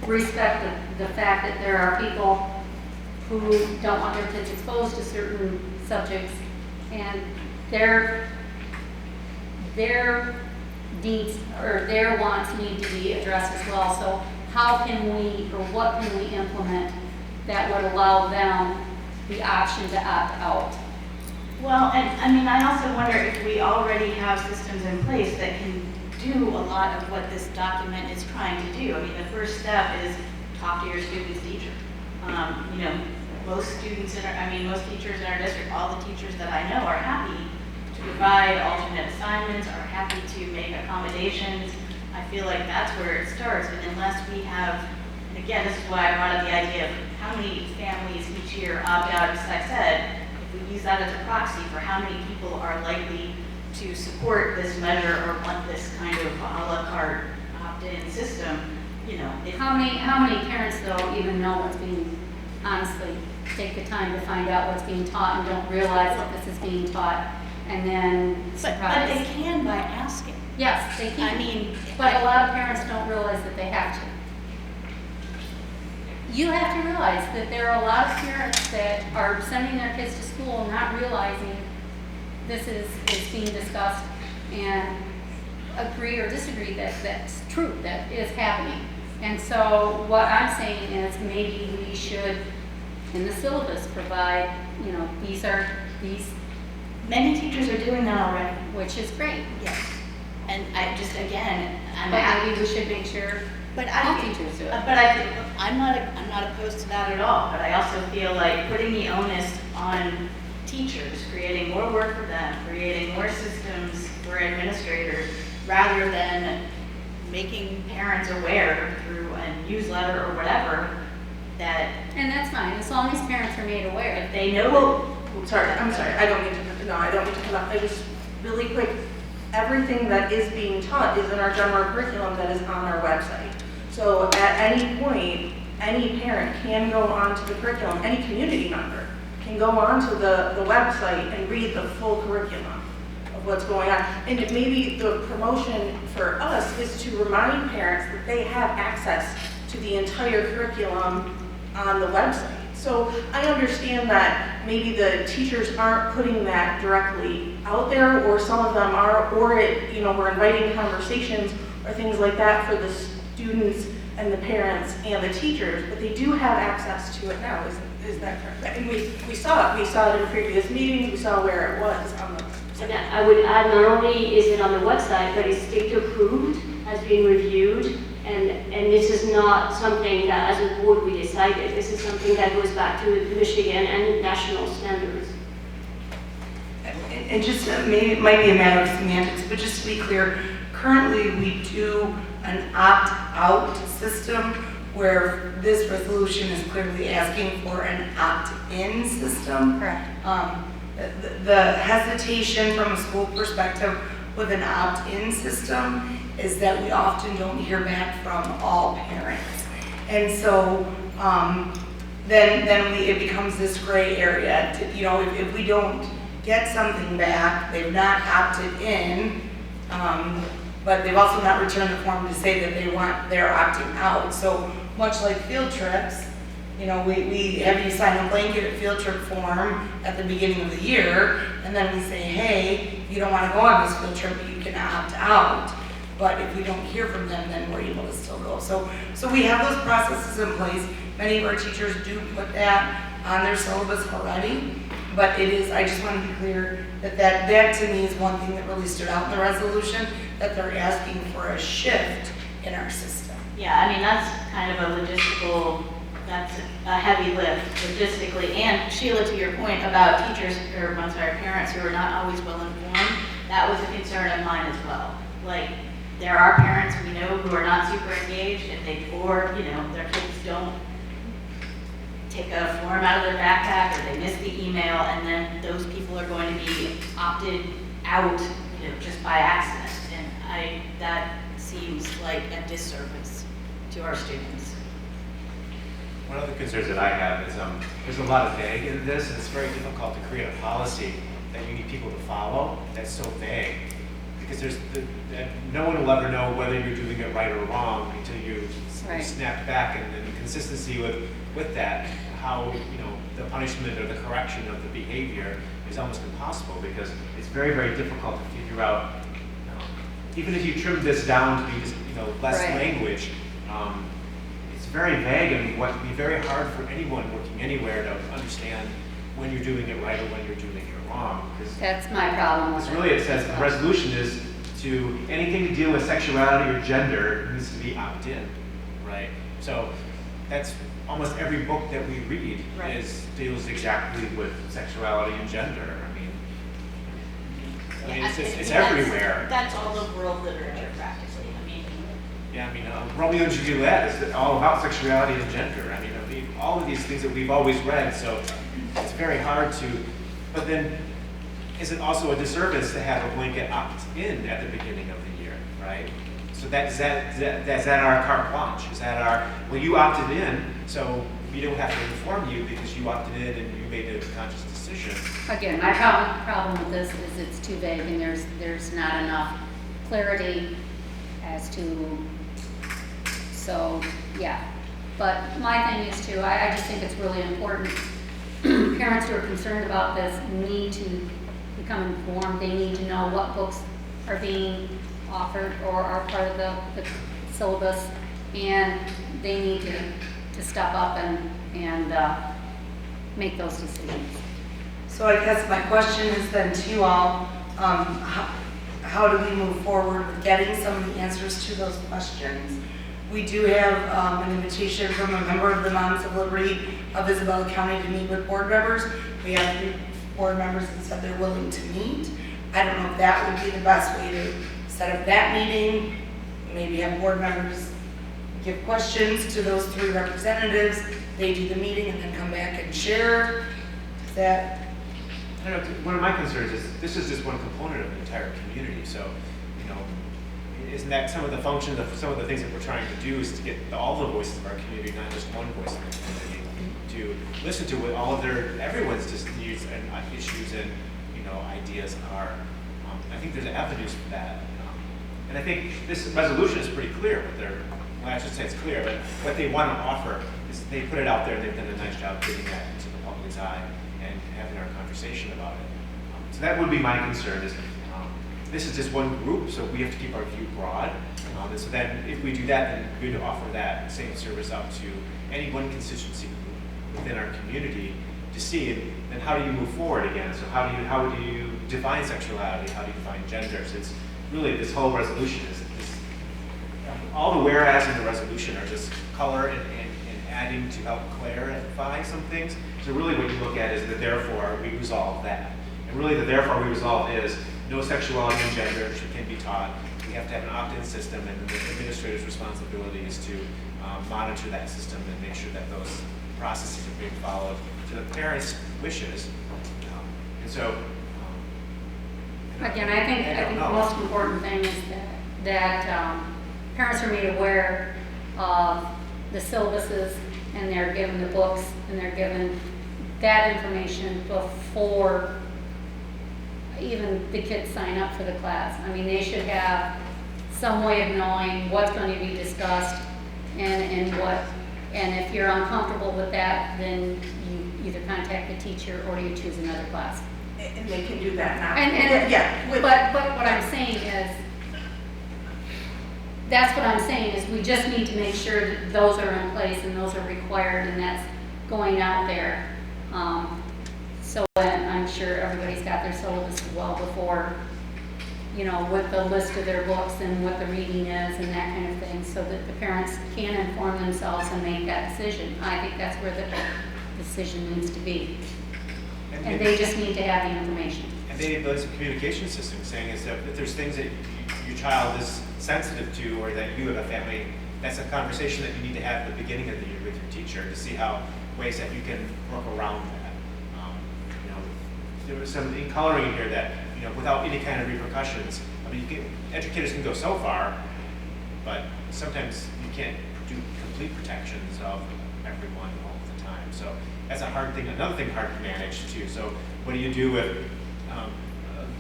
respect the fact that there are people who don't want their kids exposed to certain subjects, and their needs or their wants need to be addressed as well. So how can we, or what can we implement that would allow them the option to opt out? Well, and I mean, I also wonder if we already have systems in place that can do a lot of what this document is trying to do. I mean, the first step is talk to your student's teacher. Most students most teachers in our district, all the teachers that I know are happy to provide alternate assignments, are happy to make accommodations. I feel like that's where it starts, and unless we have, and again, this is why I brought up the idea of how many families each year opt out of sex ed. If we use that as a proxy for how many people are likely to support this measure or want this kind of a la carte opt-in system, How many parents though even know what's being, honestly, take the time to find out what's being taught and don't realize that this is being taught? and then But surprise. they can by asking. Yes, they can. I mean, But a lot of parents don't realize that they have to. You have to realize that there are a lot of parents that are sending their kids to school not realizing this is being discussed and agree or disagree that that's true, that is happening. And so what I'm saying is maybe we should, in the syllabus, provide, you know, these, many teachers are doing that already. which is great. Yes. And I just, again, I'm But happy. maybe we should make sure But all I, teachers do it. I'm not opposed to that at all, but I also feel like putting the onus on teachers, creating more work for them, creating more systems for administrators, rather than making parents aware through a newsletter or whatever, that And that's fine, as long as parents are made aware. if they know. Well, sorry, I'm sorry, I don't mean to cut off. I just, really quick, everything that is being taught is in our general curriculum that is on our website. So at any point, any parent can go onto the curriculum, any community member can go onto the website and read the full curriculum of what's going on. And maybe the promotion for us is to remind parents that they have access to the entire curriculum on the website. So I understand that maybe the teachers aren't putting that directly out there, or some of them are, or we're inviting conversations or things like that for the students and the parents and the teachers, but they do have access to it now, is that correct? And we saw it in previous meetings, we saw where it was on the. And I would add, not only is it on the website, but it's state approved, has been reviewed, and this is not something that as a board we decided. This is something that goes back to Michigan and national standards. And just, maybe it might be a matter of semantics, but just to be clear, currently we do an opt-out system where this resolution is clearly asking for an opt-in system. Correct. The hesitation from a school perspective with an opt-in system is that we often don't hear back from all parents. And so then it becomes this gray area. If we don't get something back, they've not opted in, but they've also not returned the form to say that they're opting out. So much like field trips, we have you sign a blanket field trip form at the beginning of the year, and then we say, hey, you don't want to go on this field trip, you can opt out. But if we don't hear from them, then we're able to still go. So we have those processes in place. Many of our teachers do put that on their syllabus already. But it is, I just want to be clear that to me is one thing that really stood out in the resolution, that they're asking for a shift in our system. Yeah, I mean, that's kind of a logistical, that's a heavy lift logistically. And Sheila, to your point about parents who are not always well informed, that was a concern of mine as well. Like, there are parents we know who are not super engaged, and their kids don't take a form out of their backpack, or they miss the email, and then those people are going to be opted out, just by accident. And that seems like a disservice to our students. One of the concerns that I have is there's a lot of vague in this, and it's very difficult to create a policy that you need people to follow that's so vague. Because no one will ever know whether you're doing it right or wrong until you snap back, and then consistency with that, how the punishment or the correction of the behavior is almost impossible, because it's very, very difficult to figure out. Even if you trim this down to be just less language, it's very vague, and what would be very hard for anyone working anywhere to understand when you're doing it right or when you're doing it wrong. That's my problem with Because really it says the resolution is to anything to deal with sexuality or gender needs to be opt-in, right? So that's almost every book that we read deals exactly with sexuality and gender. It's everywhere. That's all the world literature practically. Romeo and Juliet is all about sexuality and gender. All of these things that we've always read, so it's very hard to, but then is it also a disservice to have a blanket opt-in at the beginning of the year, right? So is that our carte blanche? Is that you opted in, so we don't have to inform you because you opted in and you made a conscious decision. position. Again, my problem with this is it's too vague and there's not enough clarity as to, so, yeah. But my thing is too, I just think it's really important. Parents who are concerned about this need to become informed. They need to know what books are being offered or are part of the syllabus, and they need to step up and make those decisions. So I guess my question is then to you all, how do we move forward with getting some of the answers to those questions? We do have an invitation from a member of the Moms of Liberty of Isabella County to meet with board members. We have 3 board members that said they're willing to meet. I don't know if that would be the best way to set up that meeting. Maybe have board members give questions to those 3 representatives. They do the meeting and then come back and share. Is that? I don't know, one of my concerns is this is just one component of the entire community. So, you know, isn't that some of the functions of some of the things that we're trying to do is to get all the voices of our community, not just one voice of the community, to listen to what all of everyone's just needs and issues and, you know, ideas are. I think there's avenues for that. And I think this resolution is pretty clear. Well, I should say it's clear, but what they want to offer is they put it out there and they've done a nice job getting that into the public's eye and having our conversation about it. So that would be my concern is this is just one group, so we have to keep our view broad. And so then if we do that, then we're going to offer that same service up to any one constituency group within our community to see, and then how do you move forward again? So how do you define sexuality? How do you define gender? So it's really this whole resolution is this, all the whereas in the resolution are just color and adding to help clarify some things. So really what you look at is the therefore we resolve that. And really the therefore we resolve is no sexuality and gender can be taught. We have to have an opt-in system, and the administrator's responsibility is to monitor that system and make sure that those processes are being followed to the parents' wishes. And so, Again, I think the most important thing is that parents are made aware of the syllabuses, and they're given the books, and they're given that information before even the kids sign up for the class. I mean, they should have some way of knowing what's going to be discussed and if you're uncomfortable with that, then you either contact the teacher or you choose another class. And they can do that now. Yeah. But what I'm saying is, that's what I'm saying is we just need to make sure that those are in place and those are required and that's going out there. So I'm sure everybody's got their syllabus well before, you know, with the list of their books and what the reading is and that kind of thing, so that the parents can inform themselves and make that decision. I think that's where the decision needs to be. And they just need to have the information. And they need those communication systems saying is that if there's things that your child is sensitive to or that you have a family, that's a conversation that you need to have at the beginning of the year with your teacher to see how ways that you can work around that. You know, there was some coloring in here that, you know, without any kind of repercussions, I mean, educators can go so far, but sometimes you can't do complete protections of everyone all the time. So that's a hard thing, another thing hard to manage too. So what do you do if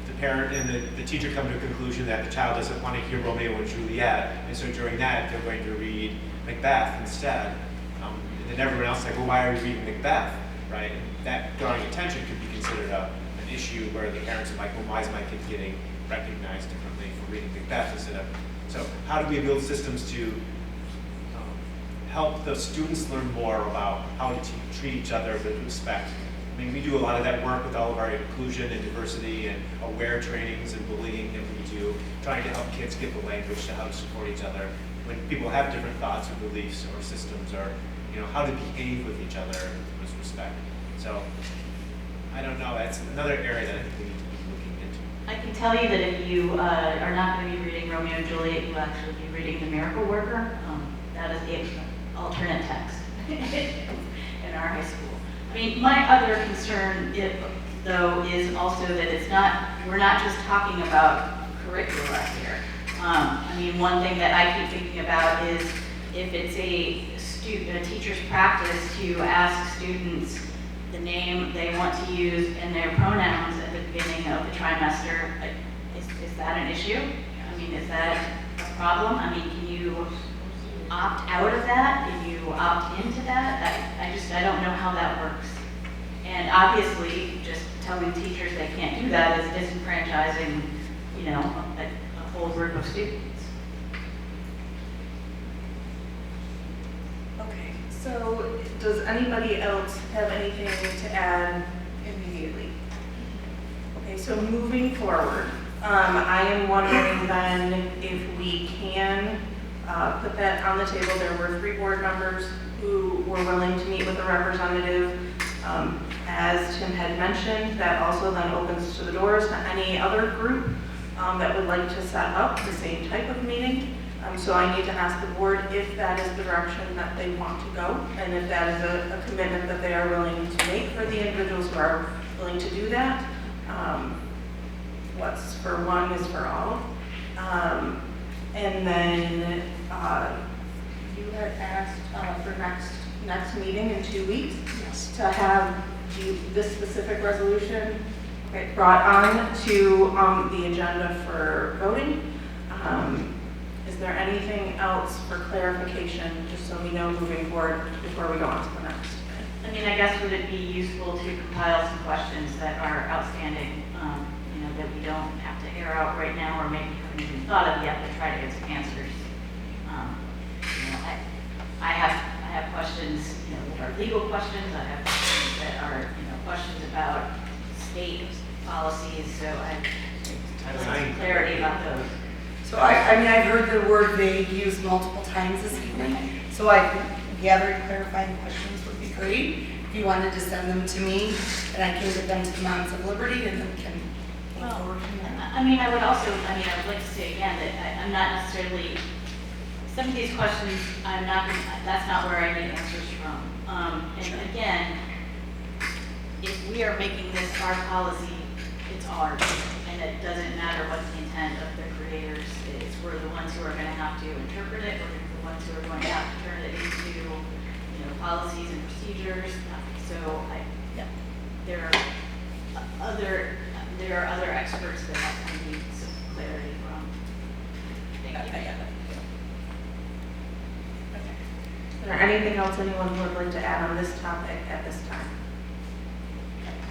the parent and the teacher come to a conclusion that the child doesn't want to hear Romeo and Juliet, and so during that they're going to read Macbeth instead. And then everyone else is like, well, why are we reading Macbeth, right? And that drawing attention could be considered an issue where the parents are like, well, why is my kid getting recognized differently for reading Macbeth instead of, so how do we build systems to help the students learn more about how to treat each other with respect? I mean, we do a lot of that work with all of our inclusion and diversity and aware trainings and bullying that we do, trying to help kids get the language to how to support each other when people have different thoughts or beliefs or systems, or, you know, how to behave with each other with respect. So, I don't know, that's another area that I think we need to be looking into. I can tell you that if you are not going to be reading Romeo and Juliet, you'll actually be reading The Miracle Worker. That is the alternate text in our high school. I mean, my other concern, though, is also that we're not just talking about curricula here. I mean, one thing that I keep thinking about is if it's a teacher's practice to ask students the name they want to use and their pronouns at the beginning of the trimester, is that an issue? I mean, is that a problem? I mean, can you opt out of that? Can you opt into that? I don't know how that works. And obviously, just telling teachers they can't do that is disenfranchising, you know, a whole group of students. Okay, so does anybody else have anything to add immediately? Okay, so moving forward, I am wondering then if we can put that on the table. There were 3 board members who were willing to meet with a representative. As Tim had mentioned, that also then opens to the doors to any other group that would like to set up the same type of meeting. So I need to ask the board if that is the direction that they want to go, and if that is a commitment that they are willing to make for the individuals who are willing to do that. What's for one is for all. And then you had asked for next meeting in 2 weeks. Yes. To have this specific resolution brought on to the agenda for voting. Is there anything else for clarification, just so we know moving forward before we go on to the next? I mean, I guess would it be useful to compile some questions that are outstanding, you know, that we don't have to air out right now or maybe haven't even thought of yet, but try to get some answers. You know, I have questions, you know, that are legal questions. I have questions that are, you know, questions about state policies. So I'd like some clarity about those. So I mean, I've heard the word vague used multiple times this evening, so I gathered clarifying questions would be great. If you wanted to send them to me, and I can get them to the Moms of Liberty, and then we can move forward from there. I mean, I would like to say again that I'm not necessarily, some of these questions, that's not where I need answers from. And again, if we are making this our policy, it's ours, and it doesn't matter what the intent of the creators is. We're the ones who are going to have to interpret it. We're the ones who are going to have to turn it into, you know, policies and procedures. So there are other experts that I need some clarity from. Thank you. Is there anything else anyone would like to add on this topic at this time?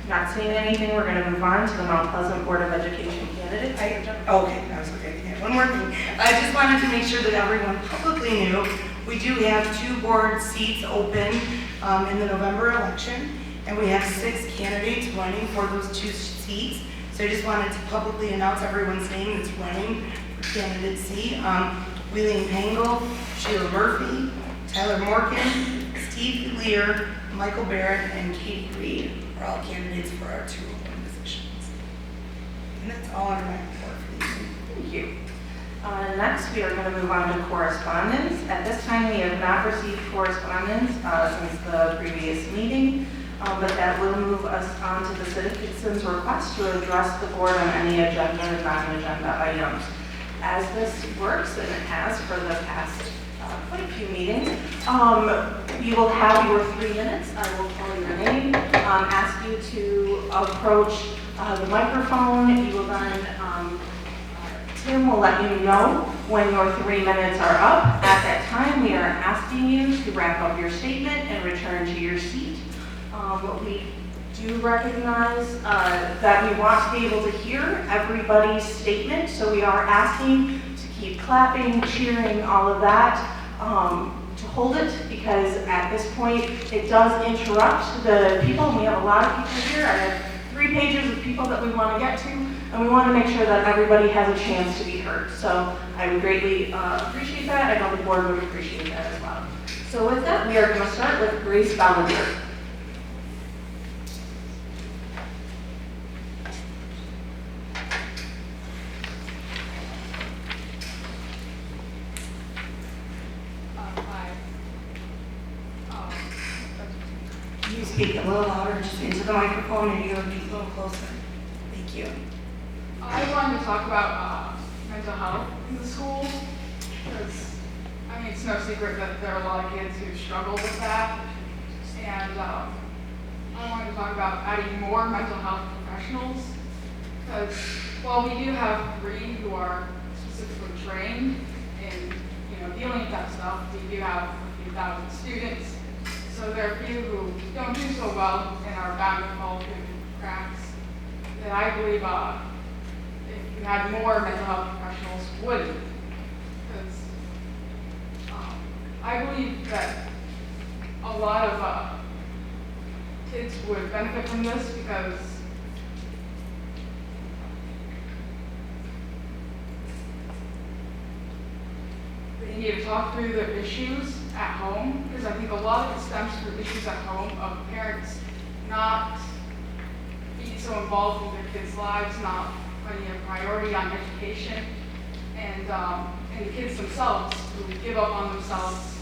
Not seeing anything, we're going to move on to the Mount Pleasant Board of Education candidates. Okay, that was okay. Yeah, one more thing. I just wanted to make sure that everyone publicly knew we do have 2 board seats open in the November election, and we have 6 candidates running for those 2 seats. So I just wanted to publicly announce everyone's name that's running for candidate C. Wheeling Pangle, Sheila Murphy, Tyler Morgan, Steve Lear, Michael Barrett, and Kate Reed are all candidates for our 2 open positions. And that's all under my report for the evening. Thank you. Next, we are going to move on to correspondence. At this time, we have not received correspondence since the previous meeting, but that will move us on to the citizen's request to address the board on any agenda and non-agenda items. As this works, and it has for the past quite a few meetings, you will have your 3 minutes. I will call your name, ask you to approach the microphone. You will then, Tim will let you know when your 3 minutes are up. At that time, we are asking you to wrap up your statement and return to your seat. We do recognize that we want to be able to hear everybody's statement, so we are asking to keep clapping, cheering, all of that. To hold it, because at this point it does interrupt the people. We have a lot of people here. I have 3 pages of people that we want to get to, and we want to make sure that everybody has a chance to be heard. So I would greatly appreciate that. I know the board would appreciate that as well. So with that, we are going to start with Grace Ballinger. Can you speak a little louder, just into the microphone, and you'll be a little closer? Thank you. I wanted to talk about mental health in the schools, because, I mean, it's no secret that there are a lot of kids who struggle with that, and I wanted to talk about adding more mental health professionals. Because while we do have 3 who are specifically trained in, dealing with that stuff, we do have a few thousand students. So there are a few who don't do so well and are bound to fall through cracks. That I believe if we had more mental health professionals, would. Because I believe that a lot of kids would benefit from this because they need to talk through their issues at home, because I think a lot of it stems from issues at home of parents not being so involved in their kids' lives, not putting a priority on education, and the kids themselves who give up on themselves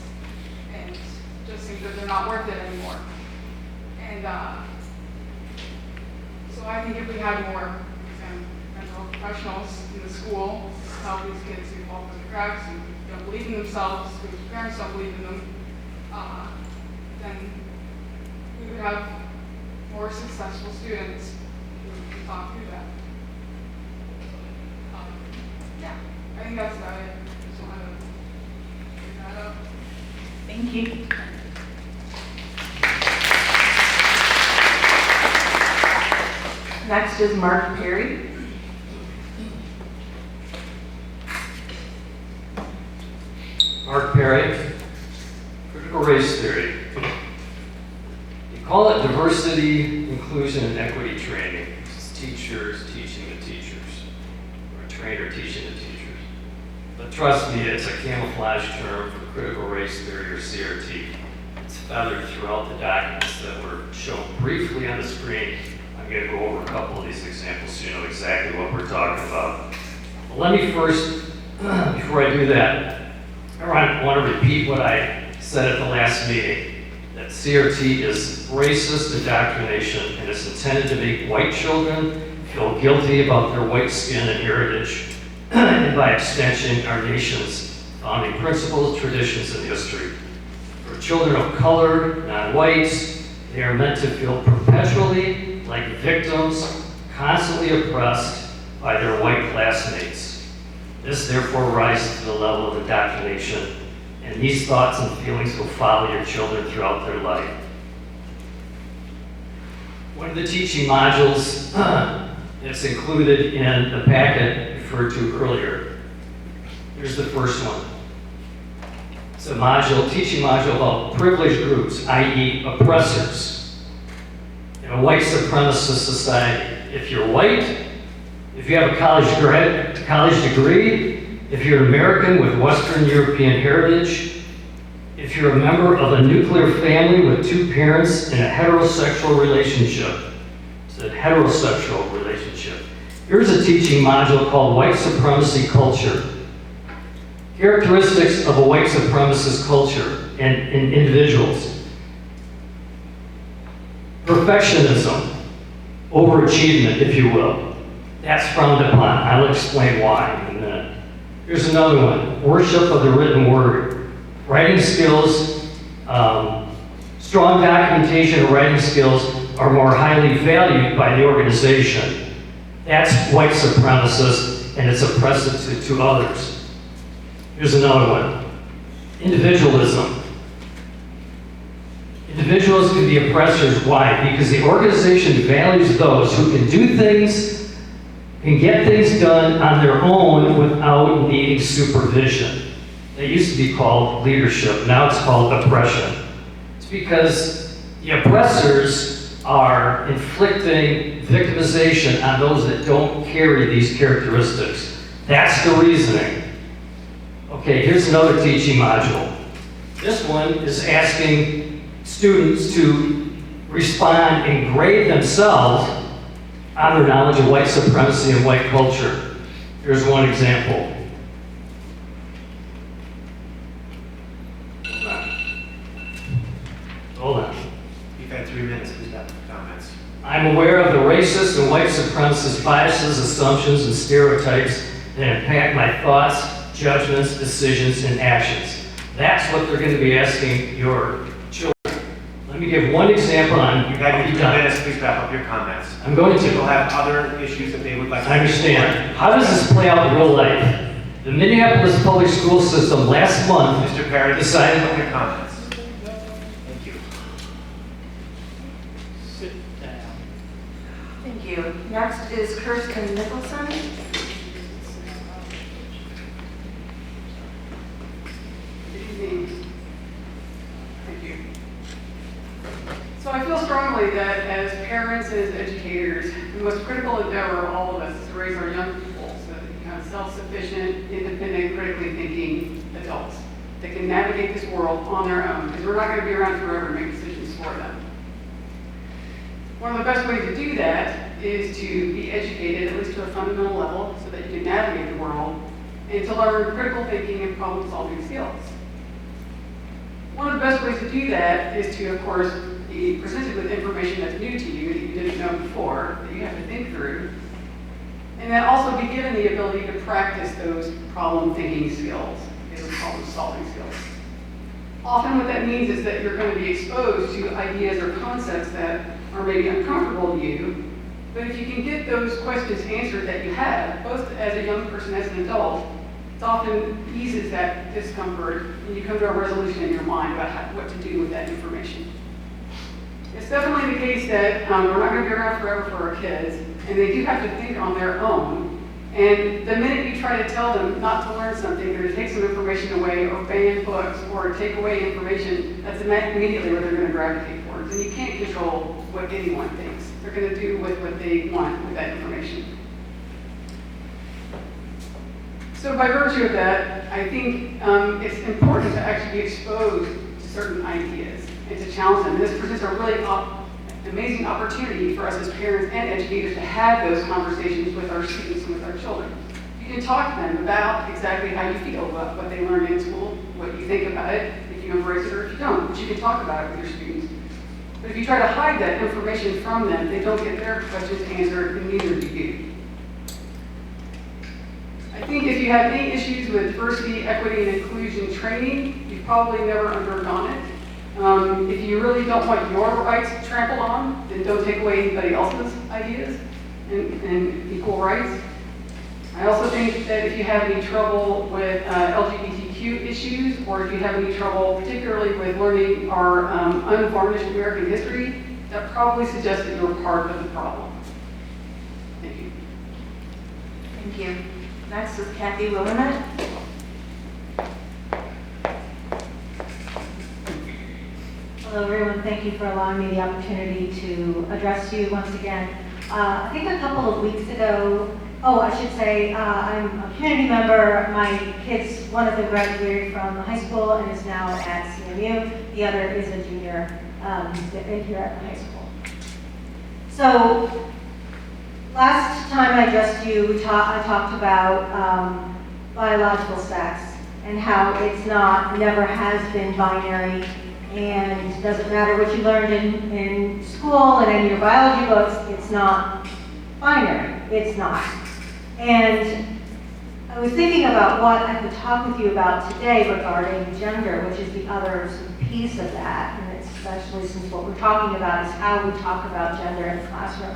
and just think that they're not worth it anymore. And so I think if we had more mental health professionals in the school to help these kids who fall through the cracks and don't believe in themselves, whose parents don't believe in them, then we would have more successful students who can talk through that. Yeah, I think that's about it. Just wanted to bring that up. Thank you. Next is Mark Perry. Mark Perry, critical race theory. You call it diversity, inclusion, and equity training. It's teachers teaching the teachers, or a trainer teaching the teachers. But trust me, it's a camouflage term for critical race theory, or CRT. It's feathered throughout the documents that were shown briefly on the screen. I'm going to go over a couple of these examples so you know exactly what we're talking about. But let me first, before I do that, I want to repeat what I said at the last meeting, that CRT is racist indoctrination and is intended to make white children feel guilty about their white skin and heritage, and by extension, our nation's founding principles, traditions, and history. For children of color, non-whites, they are meant to feel perpetually like victims, constantly oppressed by their white classmates. This therefore rises to the level of indoctrination, and these thoughts and feelings will follow your children throughout their life. One of the teaching modules that's included in the packet referred to earlier, here's the first one. It's a teaching module about privileged groups, i.e. oppressors, in a white supremacist society. If you're white, if you have a college degree, if you're American with Western European heritage, if you're a member of a nuclear family with 2 parents in a heterosexual relationship, it's a heterosexual relationship. Here's a teaching module called White Supremacy Culture. Characteristics of a white supremacist culture and individuals. Perfectionism, overachievement, if you will. That's frowned upon. I'll explain why in a minute. Here's another one. Worship of the written word. Writing skills, strong documentation of writing skills are more highly valued by the organization. That's white supremacist, and it's oppressive to others. Here's another one. Individualism. Individuals can be oppressors. Why? Because the organization values those who can do things, can get things done on their own without needing supervision. They used to be called leadership, now it's called oppression. It's because the oppressors are inflicting victimization on those that don't carry these characteristics. That's the reasoning. Okay, here's another teaching module. This one is asking students to respond and grade themselves on their knowledge of white supremacy and white culture. Here's one example. Hold on. You've had 3 minutes to have comments. I'm aware of the racist and white supremacist biases, assumptions, and stereotypes that impact my thoughts, judgments, decisions, and actions. That's what they're going to be asking your children. Let me give one example. You've had your 2 minutes, please wrap up your comments. I'm going to. People have other issues that they would like to. I understand. How does this play out in real life? The Minneapolis public school system last month Mr. Perry, decided. decided your comments. Thank you. Thank you. Next is Kirsten Nicholson. Thank you. So I feel strongly that as parents and as educators, the most critical endeavor of all of us is to raise our young people so that they become self-sufficient, independent, critically thinking adults that can navigate this world on their own, because we're not going to be around forever to make decisions for them. One of the best ways to do that is to be educated, at least to a fundamental level, so that you can navigate the world, and to learn critical thinking and problem-solving skills. One of the best ways to do that is to, of course, be presented with information that's new to you that you didn't know before, that you have to think through, and then also be given the ability to practice those problem-thinking skills, those problem-solving skills. Often what that means is that you're going to be exposed to ideas or concepts that are maybe uncomfortable to you, but if you can get those questions answered that you have, both as a young person and as an adult, it often eases that discomfort, and you come to a resolution in your mind about what to do with that information. It's definitely the case that we're not going to be around forever for our kids, and they do have to think on their own. And the minute you try to tell them not to learn something, or to take some information away, or ban books, or take away information, that's immediately what they're going to gravitate towards. And you can't control what anyone thinks. They're going to do with what they want with that information. So by virtue of that, I think it's important to actually be exposed to certain ideas and to challenge them. And this presents a really amazing opportunity for us as parents and educators to have those conversations with our students and with our children. You can talk to them about exactly how you feel about what they learn in school, what you think about it, if you embrace it or if you don't, but you can talk about it with your students. But if you try to hide that information from them, they don't get their questions answered, and neither do you. I think if you have any issues with diversity, equity, and inclusion training, you've probably never undergone it. If you really don't want your rights trampled on, then don't take away anybody else's ideas and equal rights. I also think that if you have any trouble with LGBTQ issues, or if you have any trouble particularly with learning our unvarnished American history, that probably suggests that you're part of the problem. Thank you. Thank you. Next is Kathy Willamette. Hello everyone, thank you for allowing me the opportunity to address you once again. I think a couple of weeks ago, I should say, I'm a community member. My kids, one of them graduated from high school and is now at CMU. The other is a junior here at the high school. So last time I addressed you, I talked about biological sex and how it's never has been binary, and it doesn't matter what you learned in school and in your biology books, it's not binary, it's not. And I was thinking about what I could talk with you about today regarding gender, which is the other piece of that, and especially since what we're talking about is how we talk about gender in the classroom.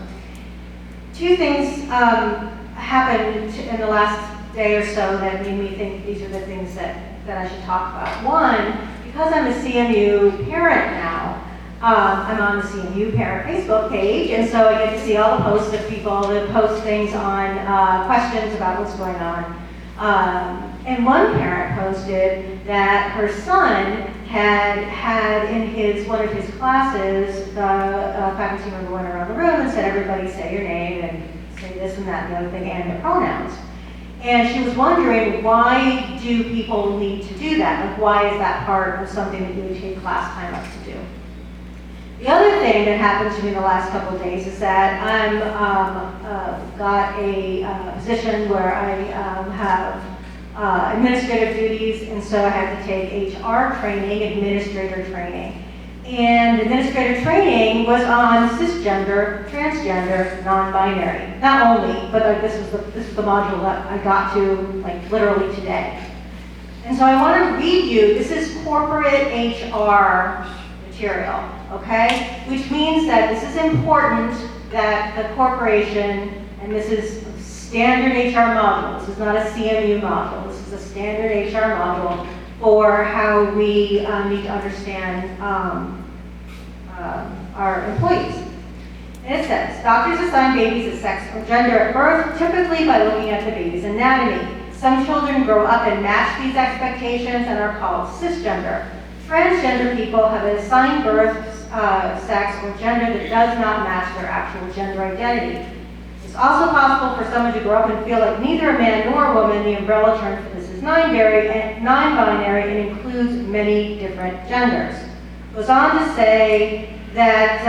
Two things happened in the last day or so that made me think these are the things that I should talk about. One, because I'm a CMU parent now, I'm on the CMU parent Facebook page, and so I get to see all the posts of people that post things on questions about what's going on. And one parent posted that her son had in one of his classes, the faculty member went around the room and said, everybody say your name and say this and that and the other thing, and the pronouns. And she was wondering, why do people need to do that? Like, why is that part of something that you would take class time up to do? The other thing that happened to me in the last couple of days is that I'm got a position where I have administrative duties, and so I had to take HR training, administrator training. And administrative training was on cisgender, transgender, non-binary. Not only, but this is the module that I got to like literally today. And so I want to read you, this is corporate HR material. okay? Which means that this is important that the corporation, and this is a standard HR module, this is not a CMU module, this is a standard HR module for how we need to understand our employees. And it says, doctors assign babies a sex or gender at birth, typically by looking at the baby's anatomy. Some children grow up and match these expectations and are called cisgender. Transgender people have an assigned birth, sex, or gender that does not match their actual gender identity. It's also possible for someone to grow up and feel like neither a man nor a woman. The umbrella term for this is non-binary and includes many different genders. Goes on to say that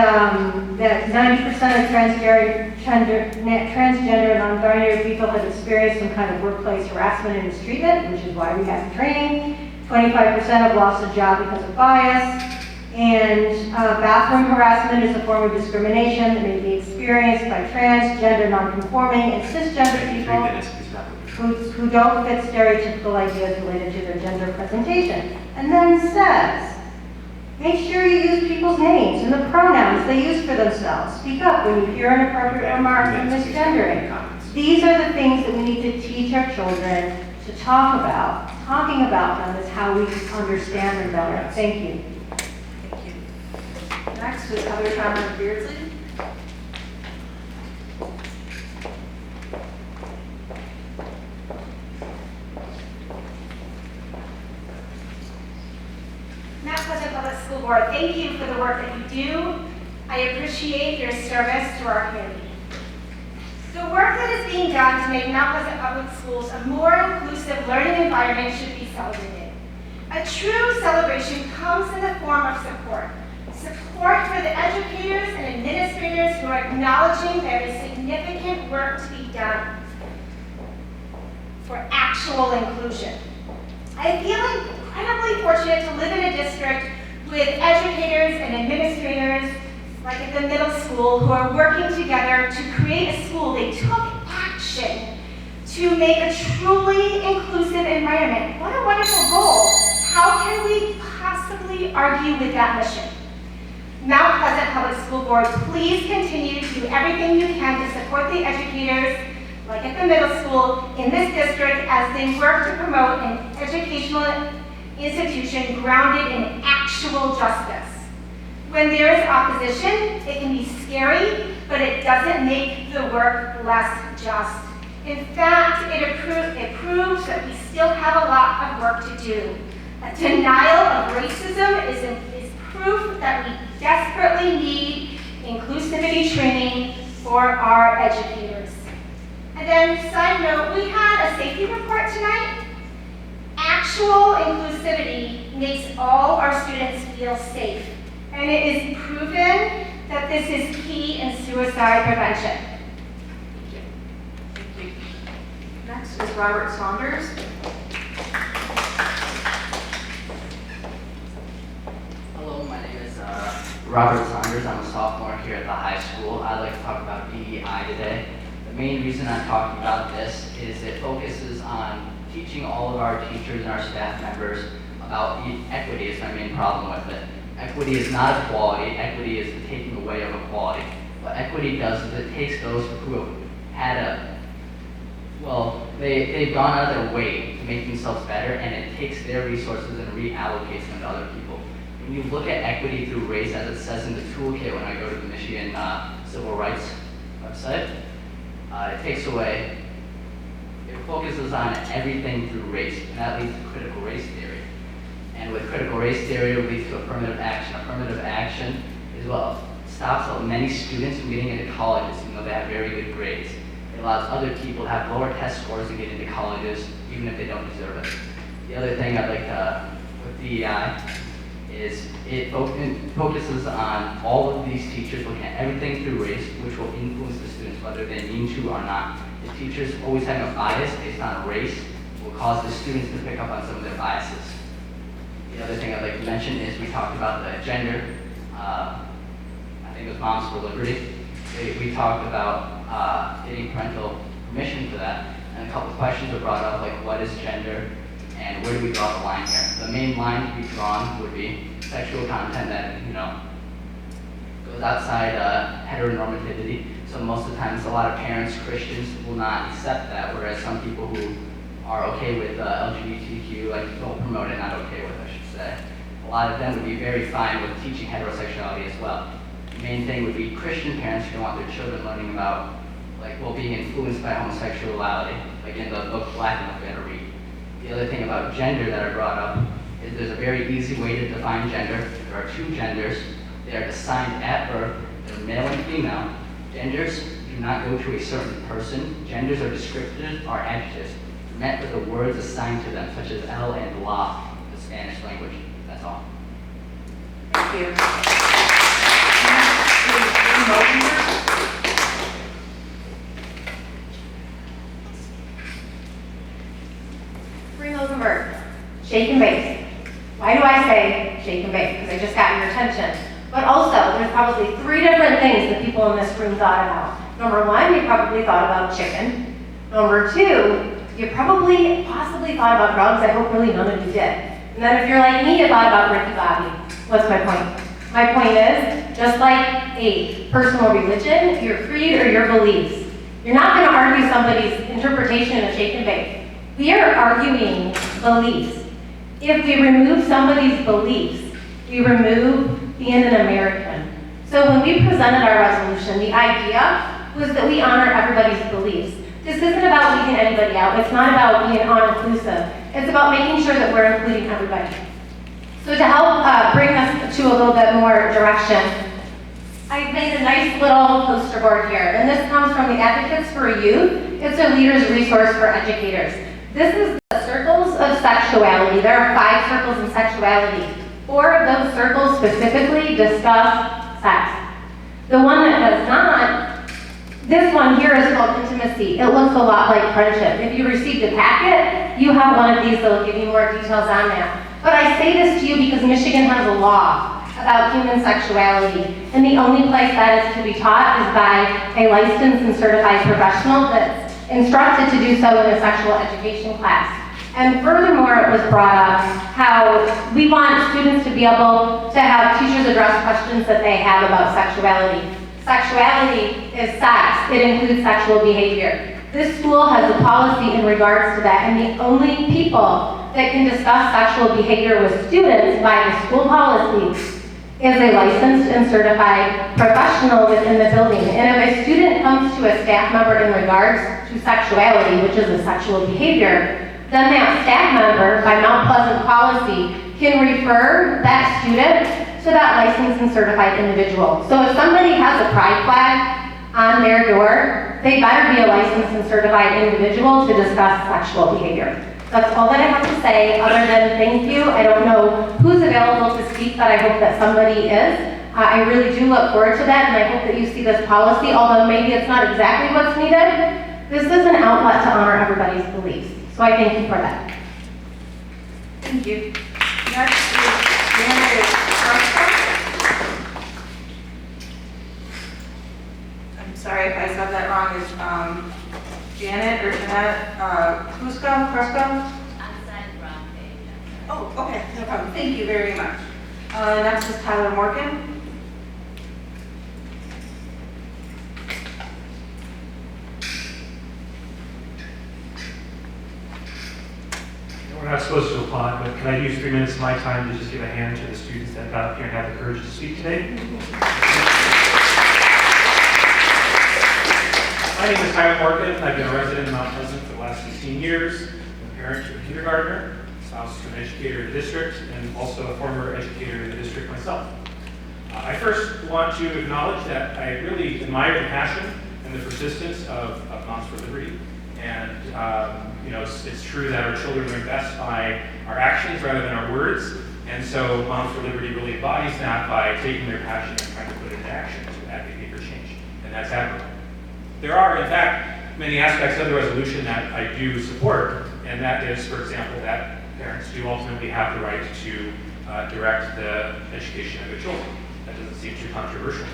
90% of transgender and non-binary people have experienced some kind of workplace harassment and mistreatment, which is why we have training. 25% have lost a job because of bias. And bathroom harassment is a form of discrimination that may be experienced by transgender, non-conforming, and cisgender people who don't fit stereotypical ideas related to their gender presentation. And then says, make sure you use people's names and the pronouns they use for themselves. Speak up when you hear inappropriate remarks and misgendering. These are the things that we need to teach our children to talk about. Talking about them is how we understand them better. Thank you. Thank you. Next is Heather Chalmers Beardsley. Mount Pleasant Public School Board, thank you for the work that you do. I appreciate your service to our community. The work that is being done to make Mount Pleasant Public Schools a more inclusive learning environment should be celebrated. A true celebration comes in the form of support. Support for the educators and administrators who are acknowledging there is significant work to be done for actual inclusion. I feel incredibly fortunate to live in a district with educators and administrators, like at the middle school, who are working together to create a school. They took action to make a truly inclusive environment. What a wonderful goal. How can we possibly argue with that mission? Mount Pleasant Public School Board, please continue to do everything you can to support the educators, like at the middle school, in this district as they work to promote an educational institution grounded in actual justice. When there is opposition, it can be scary, but it doesn't make the work less just. In fact, it proves that we still have a lot of work to do. A denial of racism is proof that we desperately need inclusivity training for our educators. And then, side note, we had a safety report tonight. Actual inclusivity makes all our students feel safe. And it is proven that this is key in suicide prevention. Thank you. Next is Robert Saunders. Hello, my name is Robert Saunders. I'm a sophomore here at the high school. I'd like to talk about DEI today. The main reason I'm talking about this is it focuses on teaching all of our teachers and our staff members about equity is my main problem with it. Equity is not equality. Equity is the taking away of equality. What equity does is it takes those who have had they've gone out of their way to make themselves better, and it takes their resources and reallocates them to other people. When you look at equity through race, as it says in the toolkit when I go to the Michigan Civil Rights website, it focuses on everything through race, and that leads to critical race theory. And with critical race theory, it leads to affirmative action. Affirmative action is what stops many students from getting into colleges, even though they have very good grades. It allows other people to have lower test scores and get into colleges, even if they don't deserve it. The other thing I'd like to, with DEI, is it focuses on all of these teachers looking at everything through race, which will influence the students, whether they mean to or not. The teachers always having a bias based on race will cause the students to pick up on some of their biases. The other thing I'd like to mention is we talked about the gender. I think it was Moms for Liberty. We talked about getting parental permission for that, and a couple of questions were brought up, like what is gender, and where do we draw the line here? The main line to be drawn would be sexual content that goes outside heteronormativity. So most of the times, a lot of parents, Christians, will not accept that, whereas some people who are okay with LGBTQ, like, don't promote it, not okay with, I should say. A lot of them would be very fine with teaching heterosexuality as well. The main thing would be Christian parents who don't want their children learning about, like, well, being influenced by homosexuality, like in the book Black Enough we had to read. The other thing about gender that I brought up is there's a very easy way to define gender. There are two genders. They are assigned at birth. They're male and female. Genders do not go to a certain person. Genders are descriptors or adjectives meant with the words assigned to them, such as el and la in the Spanish language. That's all. Thank you. Next is Rosenberg. Rosenberg, shake and bake. Why do I say shake and bake? Because I just got your attention. But also, there's probably 3 different things that people in this room thought about. Number 1, you probably thought about chicken. Number 2, you probably possibly thought about drugs. I hope really none of you did. And then if you're like me, you thought about Ricky Bobby. What's my point? My point is, just like a personal religion, your creed or your beliefs, you're not going to argue somebody's interpretation of shake and bake. We are arguing beliefs. If we remove somebody's beliefs, we remove being an American. So when we presented our resolution, the idea was that we honor everybody's beliefs. This isn't about leaving anybody out. It's not about being all-inclusive. It's about making sure that we're including everybody. So to help bring us to a little bit more direction, I've made a nice little poster board here, and this comes from the Advocates for Youth. It's a leader's resource for educators. This is the circles of sexuality. There are 5 circles in sexuality. 4 of those circles specifically discuss sex. The one that does not, this one here is called intimacy. It looks a lot like friendship. If you received a packet, you have one of these that will give you more details on that. But I say this to you because Michigan has a law about human sexuality, and the only place that is to be taught is by a licensed and certified professional that's instructed to do so in a sexual education class. And furthermore, it was brought up how we want students to be able to have teachers address questions that they have about sexuality. Sexuality is sex. It includes sexual behavior. This school has a policy in regards to that, and the only people that can discuss sexual behavior with students by the school policy is a licensed and certified professional within the building. And if a student comes to a staff member in regards to sexuality, which is a sexual behavior, then that staff member, by Mount Pleasant policy, can refer that student to that licensed and certified individual. So if somebody has a pride flag on their door, they better be a licensed and certified individual to discuss sexual behavior. That's all that I have to say, other than thank you. I don't know who's available to speak, but I hope that somebody is. I really do look forward to that, and I hope that you see this policy, although maybe it's not exactly what's needed. This is an outlet to honor everybody's beliefs. So I thank you for that. Thank you. Next is Janet Rushton. I'm sorry if I said that wrong. Is Janet or Jeanette Cresco? Oh, okay, no problem. Thank you very much. Next is Tyler Morgan. We're not supposed to applaud, but can I use 3 minutes of my time to just give a hand to the students that got up here and had the courage to speak today? My name is Tyler Morgan. I've been a resident in Mount Pleasant for the last 16 years. I'm a parent to a kindergartner, spouse to an educator in the district, and also a former educator in the district myself. I first want to acknowledge that I really admire the passion and the persistence of Moms for Liberty. And it's true that our children learn best by our actions rather than our words. And so Moms for Liberty really embodies that by taking their passion and trying to put it into action to advocate for change. And that's admirable. There are, in fact, many aspects of the resolution that I do support. And that is, for example, that parents do ultimately have the right to direct the education of their children. That doesn't seem too controversial.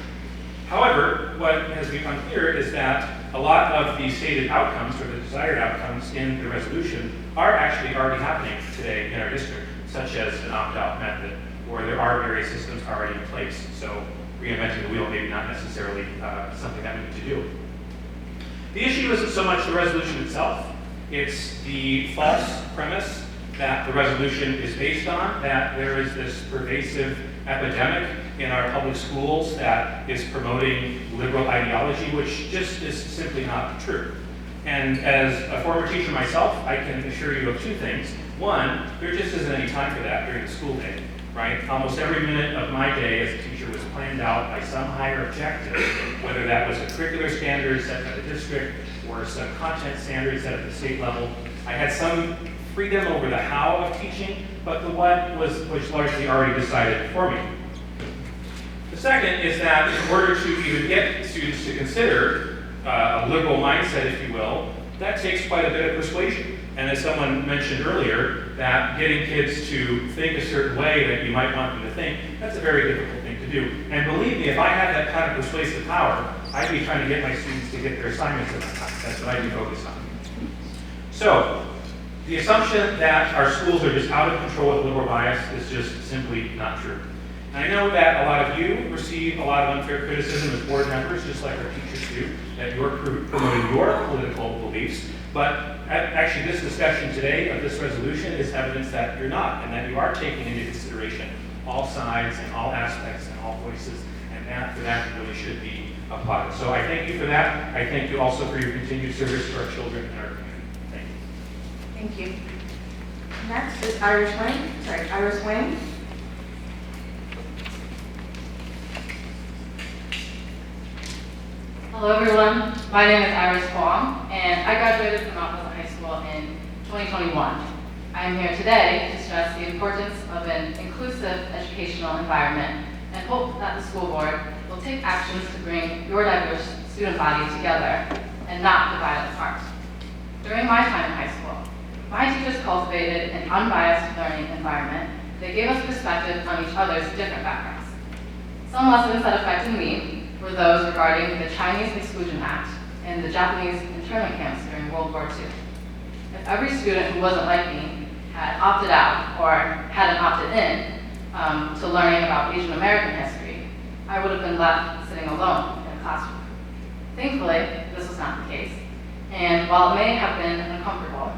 However, what has become clear is that a lot of the stated outcomes, or the desired outcomes in the resolution, are actually already happening today in our district, such as an opt-out method, or there are various systems already in place. So reinventing the wheel, maybe not necessarily something that we need to do. The issue isn't so much the resolution itself, it's the false premise that the resolution is based on, that there is this pervasive epidemic in our public schools that is promoting liberal ideology, which just is simply not true. And as a former teacher myself, I can assure you of two things. One, there just isn't any time for that during the school day, right? Almost every minute of my day as a teacher was planned out by some higher objective, whether that was a curricular standard set by the district or some content standards set at the state level. I had some freedom over the how of teaching, but the what was largely already decided for me. The second is that in order to even get students to consider a liberal mindset, if you will, that takes quite a bit of persuasion. And as someone mentioned earlier, that getting kids to think a certain way that you might want them to think, that's a very difficult thing to do. And believe me, if I had that kind of persuasive power, I'd be trying to get my students to get their assignments in on time. That's what I'd be focused on. So, the assumption that our schools are just out of control with liberal bias is just simply not true. And I know that a lot of you receive a lot of unfair criticism as board members, just like our teachers do, that you're promoting your political beliefs. But actually, this discussion today of this resolution is evidence that you're not, and that you are taking into consideration all sides and all aspects and all voices, and that for that really should be applauded. So I thank you for that. I thank you also for your continued service to our children and our community. Thank you. Thank you. Next is Iris Wayne. Hello everyone, my name is Iris Huang, and I graduated from Mount Pleasant High School in 2021. I am here today to stress the importance of an inclusive educational environment and hope that the school board will take actions to bring your diverse student body together and not divide us apart. During my time in high school, my teachers cultivated an unbiased learning environment that gave us perspective on each other's different backgrounds. Some lessons that affected me were those regarding the Chinese Exclusion Act and the Japanese internment camps during World War II. If every student who wasn't like me had opted out or hadn't opted in to learning about Asian American history, I would have been left sitting alone in a classroom. Thankfully, this was not the case. And while it may have been uncomfortable,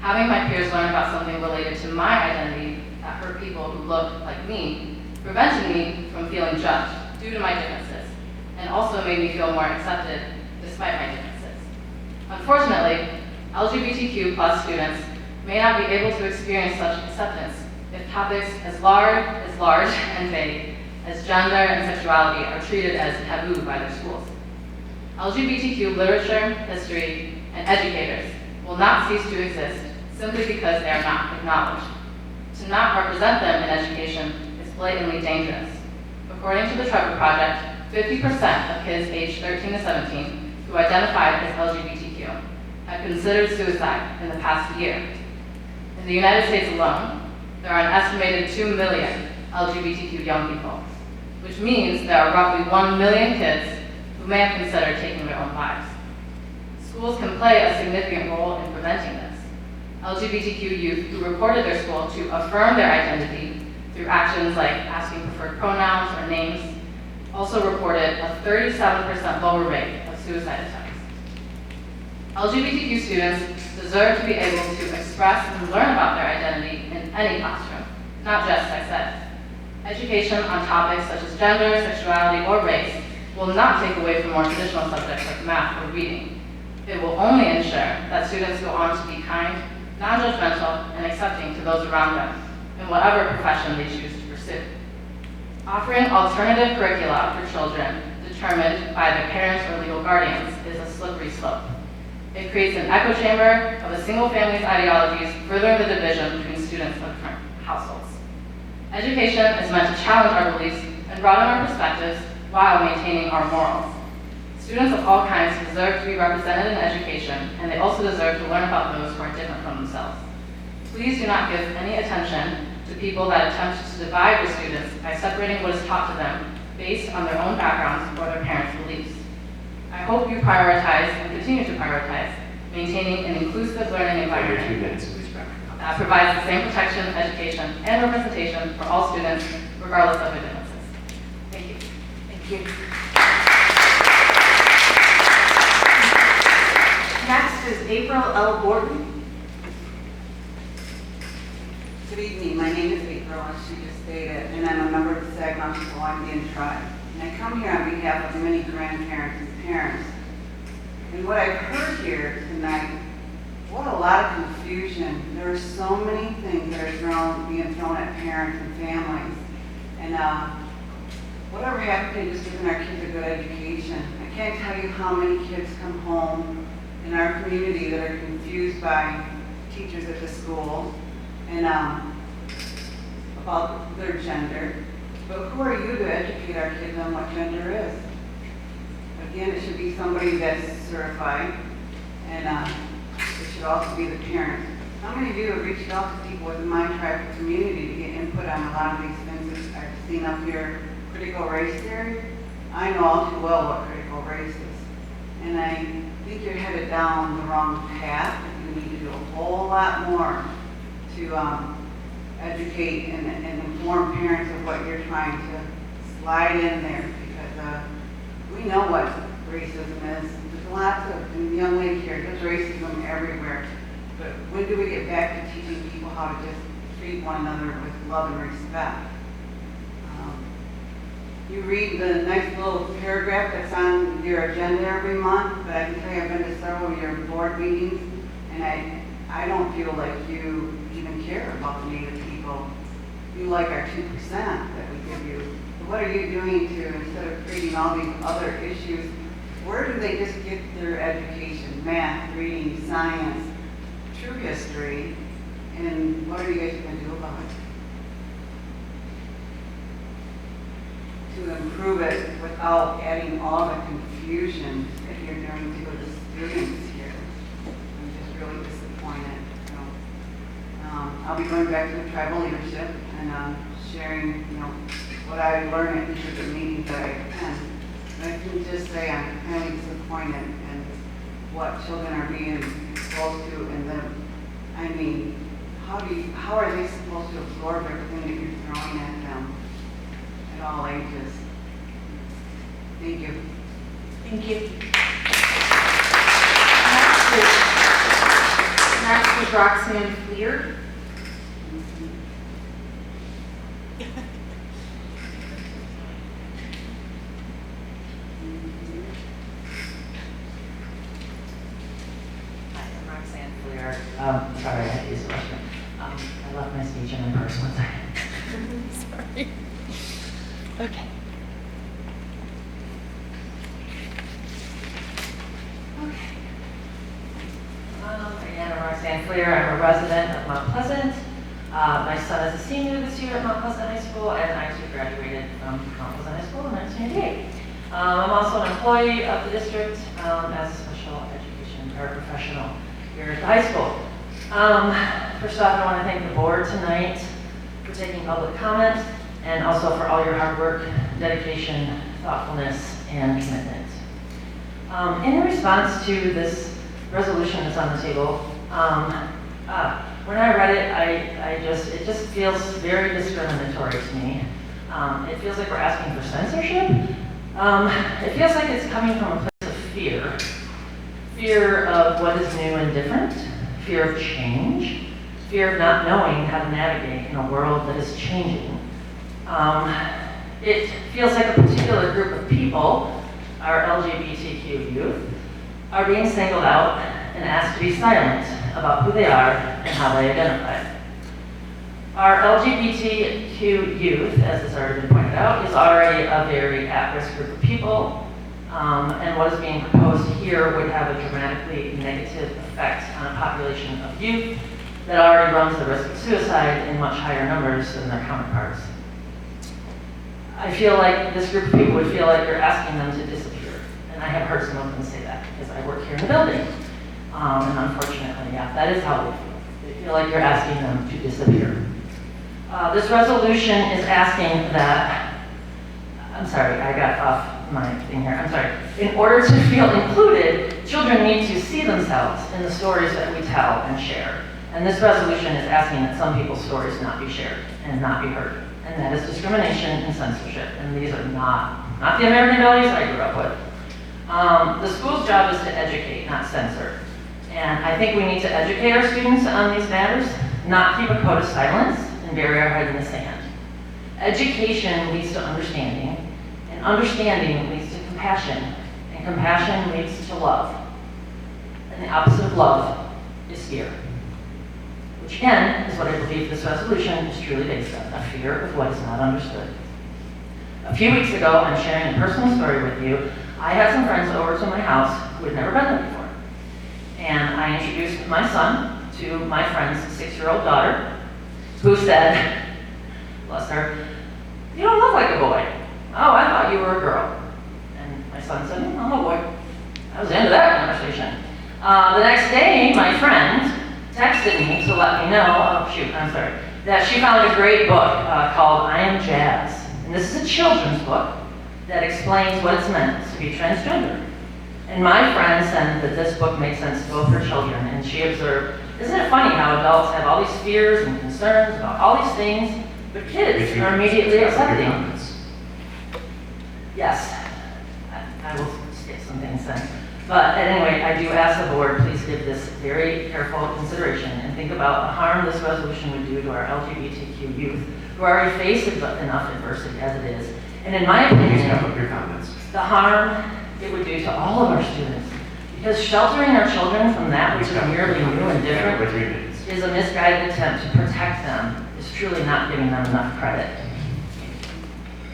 having my peers learn about something related to my identity that hurt people who looked like me prevented me from feeling judged due to my differences, and also made me feel more accepted despite my differences. Unfortunately, LGBTQ+ students may not be able to experience such acceptance if topics as large and vague as gender and sexuality are treated as taboo by their schools. LGBTQ literature, history, and educators will not cease to exist simply because they are not acknowledged. To not represent them in education is blatantly dangerous. According to the Trevor Project, 50% of kids aged 13 to 17 who identified as LGBTQ have considered suicide in the past year. In the United States alone, there are an estimated 2 million LGBTQ young people, which means there are roughly 1 million kids who may have considered taking their own lives. Schools can play a significant role in preventing this. LGBTQ youth who reported their school to affirm their identity through actions like asking preferred pronouns or names also reported a 37% lower rate of suicide attempts. LGBTQ students deserve to be able to express and learn about their identity in any classroom, not just sex ed. Education on topics such as gender, sexuality, or race will not take away from more traditional subjects like math or reading. It will only ensure that students go on to be kind, non-judgmental, and accepting to those around them in whatever profession they choose to pursue. Offering alternative curricula for children determined by their parents or legal guardians is a slippery slope. It creates an echo chamber of a single family's ideologies, furthering the division between students of different households. Education is meant to challenge our beliefs and broaden our perspectives while maintaining our morals. Students of all kinds deserve to be represented in education, and they also deserve to learn about those who are different from themselves. Please do not give any attention to people that attempt to divide your students by separating what is taught to them based on their own backgrounds or their parents' beliefs. I hope you prioritize and continue to prioritize maintaining an inclusive learning environment that provides the same protection, education, and representation for all students, regardless of their differences. Thank you. Thank Thank you. Next is April L. Borton. Good evening, my name is April, as she just stated, and I'm a member of the Saginaw Indian tribe. And I come here on behalf of many grandparents and parents. And what I've heard here tonight, what a lot of confusion. There are so many things that are being thrown at parents and families. And whatever happened to just giving our kids a good education? I can't tell you how many kids come home in our community that are confused by teachers at the school and about their gender. But who are you to educate our kids on what gender is? Again, it should be somebody that's certified, and it should also be the parents. How many of you have reached out to people within my tribal community to get input on a lot of these things that I've seen up here? Critical race theory? I know all too well what critical race is. And I think you're headed down the wrong path. You need to do a whole lot more to educate and inform parents of what you're trying to slide in there, because we know what racism is. There's lots of, and the young lady here, there's racism everywhere. But when do we get back to teaching people how to just treat one another with love and respect? You read the nice little paragraph that's on your agenda every month, but I can tell you I've been to several of your board meetings, and I don't feel like you even care about the Native people. You like our 2% that we give you. So what are you doing to, instead of creating all these other issues, where do they just get their education? Math, reading, science, true history, and what are you guys going to do about it? To improve it without adding all the confusion that you're doing to the students here. I'm just really disappointed. So, I'll be going back to the tribal leadership and sharing, what I learned at each of the meetings that I attend. And I can just say I'm highly disappointed in what children are being exposed to, and how are they supposed to absorb everything that you're throwing at them? At all ages. Thank you. Thank you. Next is Roxanne Fleer. Hi, I'm Roxanne Fleer. Sorry, I had to use the restroom. I left my speech in my purse one second. Sorry. Okay. Again, I'm Roxanne Fleer. I'm a resident of Mount Pleasant. My son is a senior this year at Mount Pleasant High School, and I too graduated from Mount Pleasant High School in 1988. I'm also an employee of the district as a special education paraprofessional here at the high school. First off, I want to thank the board tonight for taking public comment, and also for all your hard work, dedication, thoughtfulness, and commitment. In response to this resolution that's on the table, when I read it, it just feels very discriminatory to me. It feels like we're asking for censorship. It feels like it's coming from a place of fear. Fear of what is new and different, fear of change, fear of not knowing how to navigate in a world that is changing. It feels like a particular group of people, our LGBTQ youth, are being singled out and asked to be silent about who they are and how they identify. Our LGBTQ youth, as has already been pointed out, is already a very at-risk group of people, and what is being proposed here would have a dramatically negative effect on a population of youth that already runs the risk of suicide in much higher numbers than their counterparts. I feel like this group of people would feel like you're asking them to disappear. And I have heard some of them say that because I work here in the building. And unfortunately, yeah, that is how they feel. They feel like you're asking them to disappear. This resolution is asking that, I'm sorry, I got off my thing here, I'm sorry. In order to feel included, children need to see themselves in the stories that we tell and share. And this resolution is asking that some people's stories not be shared and not be heard. and that is discrimination and censorship. And these are not the American values I grew up with. The school's job is to educate, not censor. And I think we need to educate our students on these matters, not keep a code of silence and bury our head in the sand. Education leads to understanding, and understanding leads to compassion, and compassion leads to love. And the opposite of love is fear. Which again, is what I believe this resolution is truly based on, a fear of what is not understood. A few weeks ago, I'm sharing a personal story with you. I had some friends over to my house who had never been there before. And I introduced my son to my friend's 6-year-old daughter, who said, bless her, "You don't look like a boy. Oh, I thought you were a girl." And my son said, "I'm a boy." I was into that conversation. The next day, my friend texted me to let me know, that she found a great book called I Am Jazz. And this is a children's book that explains what it's meant to be transgender. And my friend said that this book made sense to both her children, and she observed, isn't it funny how adults have all these fears and concerns about all these things, but kids are immediately accepting? Yes, I will skip some things then. But at any rate, I do ask the board, please give this very careful consideration and think about the harm this resolution would do to our LGBTQ youth who already face enough adversity as it is. And in my opinion, the harm it would do to all of our students. Because sheltering our children from that which is merely new and different is a misguided attempt to protect them, is truly not giving them enough credit.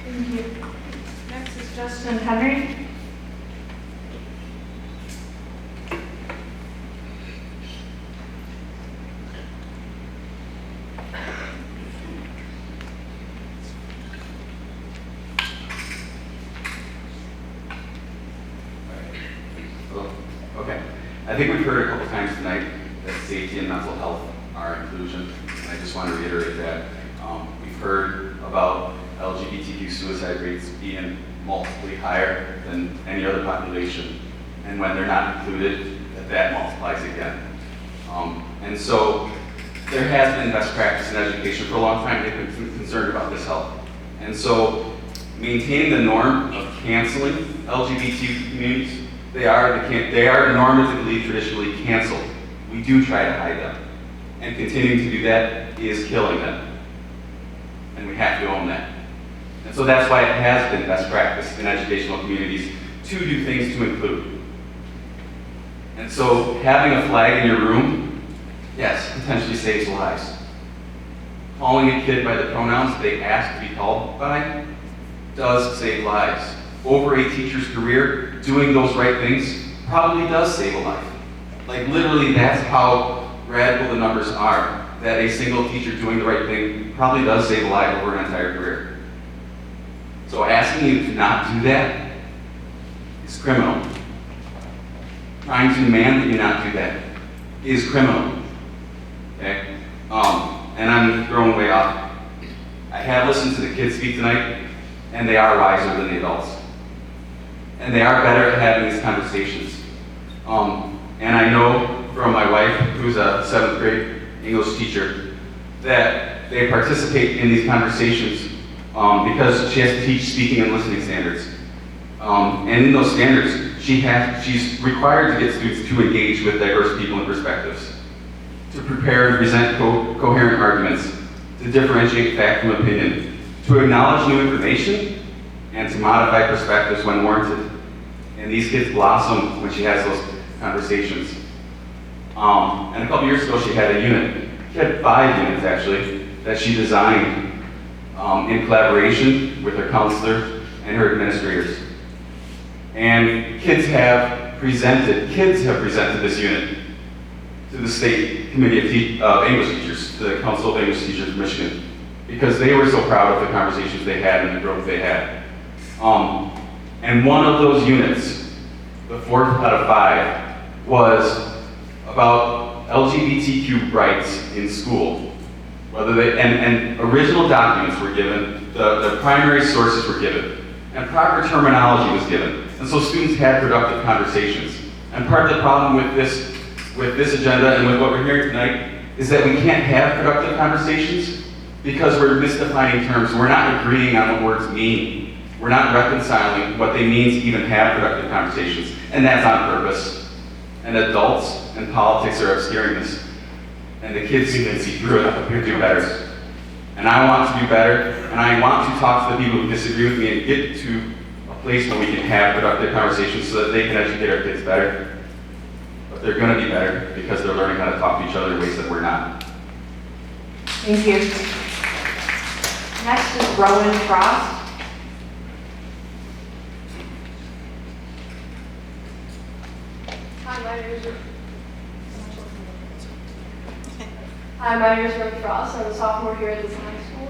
Thank you. Next is Justin Henry. Okay. I think we've heard a couple times tonight that safety and mental health are inclusion, and I just want to reiterate that. We've heard about LGBTQ suicide rates being multiply higher than any other population, and when they're not included, that multiplies again. And so there has been best practice in education for a long time. They've been concerned about this health. And so maintaining the norm of canceling LGBTQ communities, they are normatively, traditionally canceled. We do try to hide them. And continuing to do that is killing them. And we have to own that. And so that's why it has been best practice in educational communities to do things to include. And so having a flag in your room, yes, potentially saves lives. Calling a kid by the pronouns they ask to be called by does save lives. Over a teacher's career, doing those right things probably does save a life. Like literally, that's how radical the numbers are, that a single teacher doing the right thing probably does save a life over an entire career. So asking you to not do that is criminal. Trying to demand that you not do that is criminal. Okay? And I'm thrown way off. I have listened to the kids speak tonight, and they are wiser than the adults. And they are better at having these conversations. And I know from my wife, who's a 7th grade English teacher, that they participate in these conversations because she has to teach speaking and listening standards. And in those standards, she's required to get students to engage with diverse people and perspectives, to prepare and present coherent arguments, to differentiate fact from opinion, to acknowledge new information, and to modify perspectives when warranted. And these kids blossom when she has those conversations. And a couple years ago, she had a unit. She had 5 units, actually, that she designed in collaboration with her counselor and her administrators. And kids have presented this unit to the State Committee of English Teachers, the Council of English Teachers of Michigan, because they were so proud of the conversations they had and the growth they had. And one of those units, the 4th out of 5, was about LGBTQ rights in school. And original documents were given, the primary sources were given, and proper terminology was given. And so students had productive conversations. And part of the problem with this agenda and with what we're hearing tonight is that we can't have productive conversations because we're misdefining terms. We're not agreeing on what words mean. We're not reconciling what they mean to even have productive conversations, and that's on purpose. And adults and politics are obscuring this, and the kids can see through it and do better. And I want to do better, and I want to talk to the people who disagree with me and get to a place where we can have productive conversations so that they can educate our kids better. But they're going to be better because they're learning how to talk to each other in ways that we're not. Thank you. Next is Rowan Frost. Hi, my name is Merc Drills. I'm a sophomore here at this high school.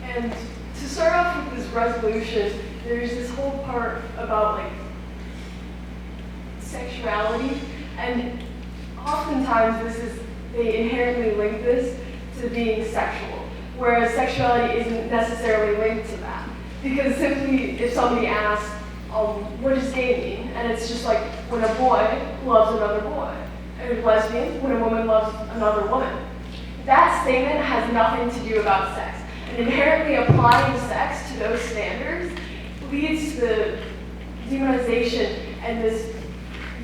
And to start off with this resolution, there's this whole part about like sexuality, and oftentimes they inherently link this to being sexual, whereas sexuality isn't necessarily linked to that. Because simply, if somebody asks, what does gay mean? And it's just like when a boy loves another boy, and lesbian, when a woman loves another woman. That statement has nothing to do about sex. And inherently applying sex to those standards leads to the demonization and this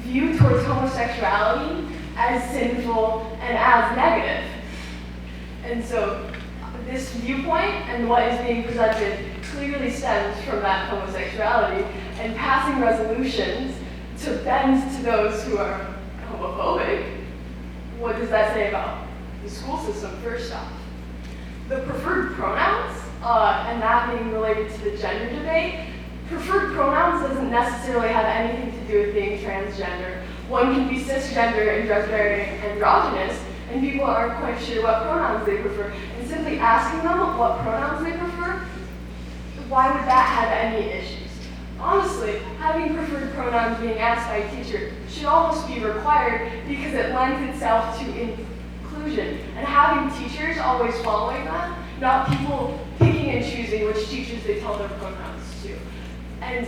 view towards homosexuality as sinful and as negative. And so this viewpoint and what is being presented clearly stems from that homosexuality, and passing resolutions to bend to those who are homophobic. What does that say about the school system, first off? The preferred pronouns, and that being related to the gender debate, preferred pronouns doesn't necessarily have anything to do with being transgender. One can be cisgender and very androgynous, and people aren't quite sure what pronouns they prefer. And simply asking them what pronouns they prefer, why would that have any issues? Honestly, having preferred pronouns being asked by a teacher should almost be required because it lends itself to inclusion. And having teachers always following that, not people picking and choosing which teachers they tell their pronouns to. And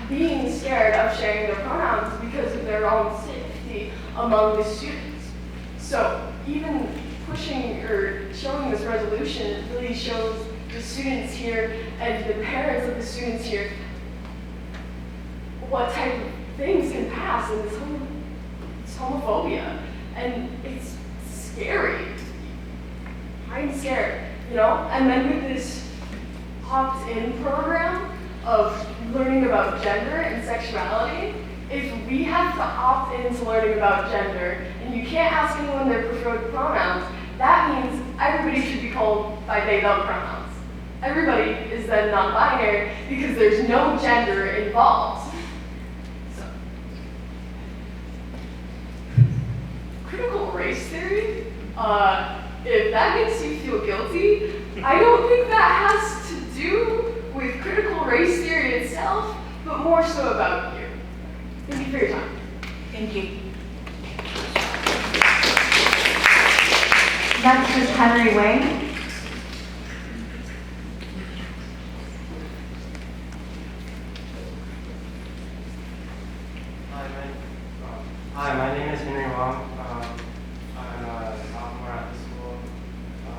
being scared of sharing their pronouns because of their own safety among the students. So even pushing or showing this resolution really shows the students here and the parents of the students here what type of things can pass in this homophobia. And it's scary. I'm scared, you know? And then with this opt-in program of learning about gender and sexuality, if we have to opt into learning about gender and you can't ask anyone their preferred pronouns, that means everybody should be called by they, them pronouns. Everybody is then non-binary because there's no gender involved. So, critical race theory, if that makes you feel guilty, I don't think that has to do with critical race theory itself, but more so about you. Thank you for your time. Thank you. Next is Henry Wayne. Hi, my name is Henry Wong. I'm a sophomore at the school.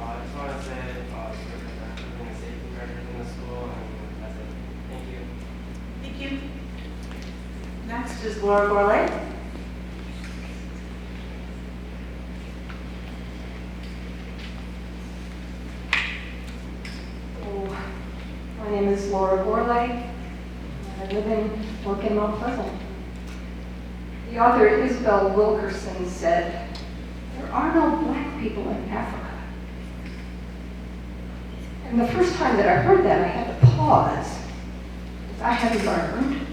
I just want to say being a safety measures in the school, and that's it. Thank you. Thank you. Next is Laura Gourlay. My name is Laura Gourlay. I live and work in Mount Pleasant. The author Isabel Wilkerson said, "There are no black people in Africa." And the first time that I heard that, I had to pause, because I had learned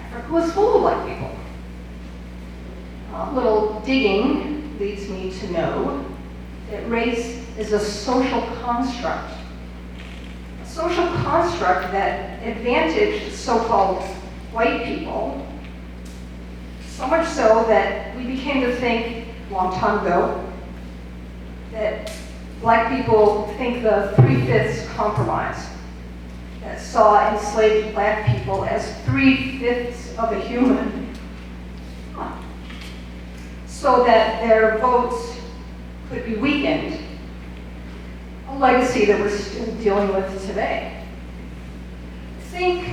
Africa was full of black people. A little digging leads me to know that race is a social construct. A social construct that advantaged so-called white people, so much so that we became to think a long time ago that black people think the 3/5 compromise that saw enslaved black people as 3/5 of a human, so that their votes could be weakened. A legacy that we're still dealing with today. I think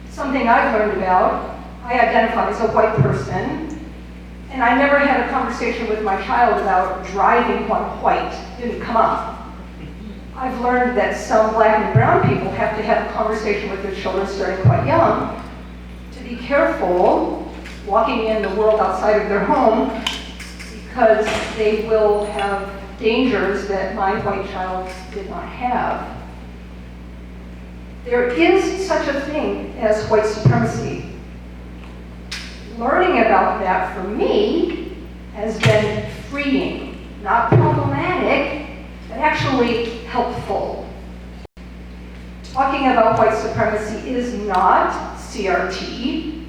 something I've learned about, I identify as a white person, and I never had a conversation with my child about driving while white. Didn't come up. I've learned that some black and brown people have to have a conversation with their children starting quite young to be careful walking in the world outside of their home, because they will have dangers that my white child did not have. There is such a thing as white supremacy. Learning about that for me has been freeing, not problematic, but actually helpful. Talking about white supremacy is not CRT.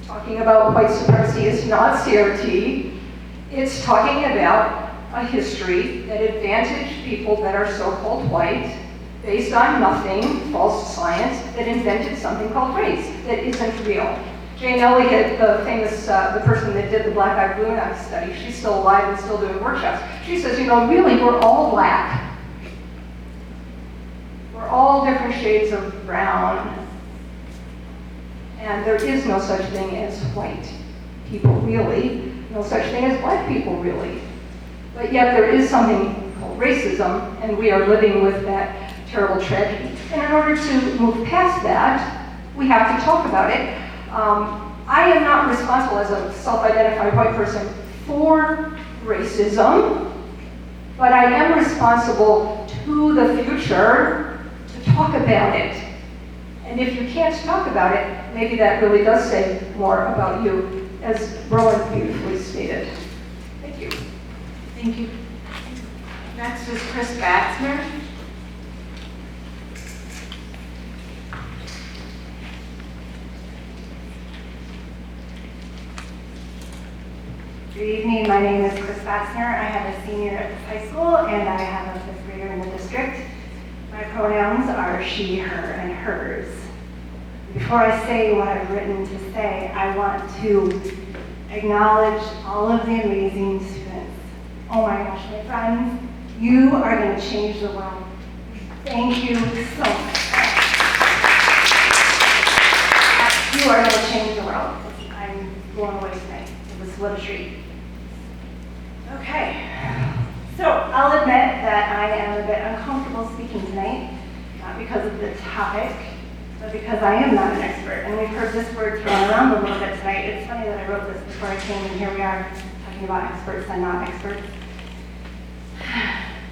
Talking about white supremacy is not CRT. It's talking about a history that advantaged people that are so-called white based on nothing, false science, that invented something called race that isn't real. Jane Elliott, the famous, the person that did the Black Eyed Balloon study, she's still alive and still doing workshops. She says, you know, really, we're all black. We're all different shades of brown. And there is no such thing as white people, really. No such thing as black people, really. But yet there is something called racism, and we are living with that terrible tragedy. And in order to move past that, we have to talk about it. I am not responsible as a self-identified white person for racism, but I am responsible to the future to talk about it. And if you can't talk about it, maybe that really does say more about you, as Roland beautifully stated. Thank you. Thank you. Next is Chris Batzner. Good evening, my name is Chris Batzner. I have a senior at this high school and I have a fifth grader in the district. My pronouns are she, her, and hers. Before I say what I've written to say, I want to acknowledge all of the amazing students. Oh my gosh, my friends, you are going to change the world. Thank you so much. You are going to change the world. I'm blown away tonight. It was what a treat. Okay, so I'll admit that I am a bit uncomfortable speaking tonight, not because of the topic, but because I am not an expert. And we've heard this word thrown around a little bit tonight. It's funny that I wrote this before I came, and here we are talking about experts and not experts.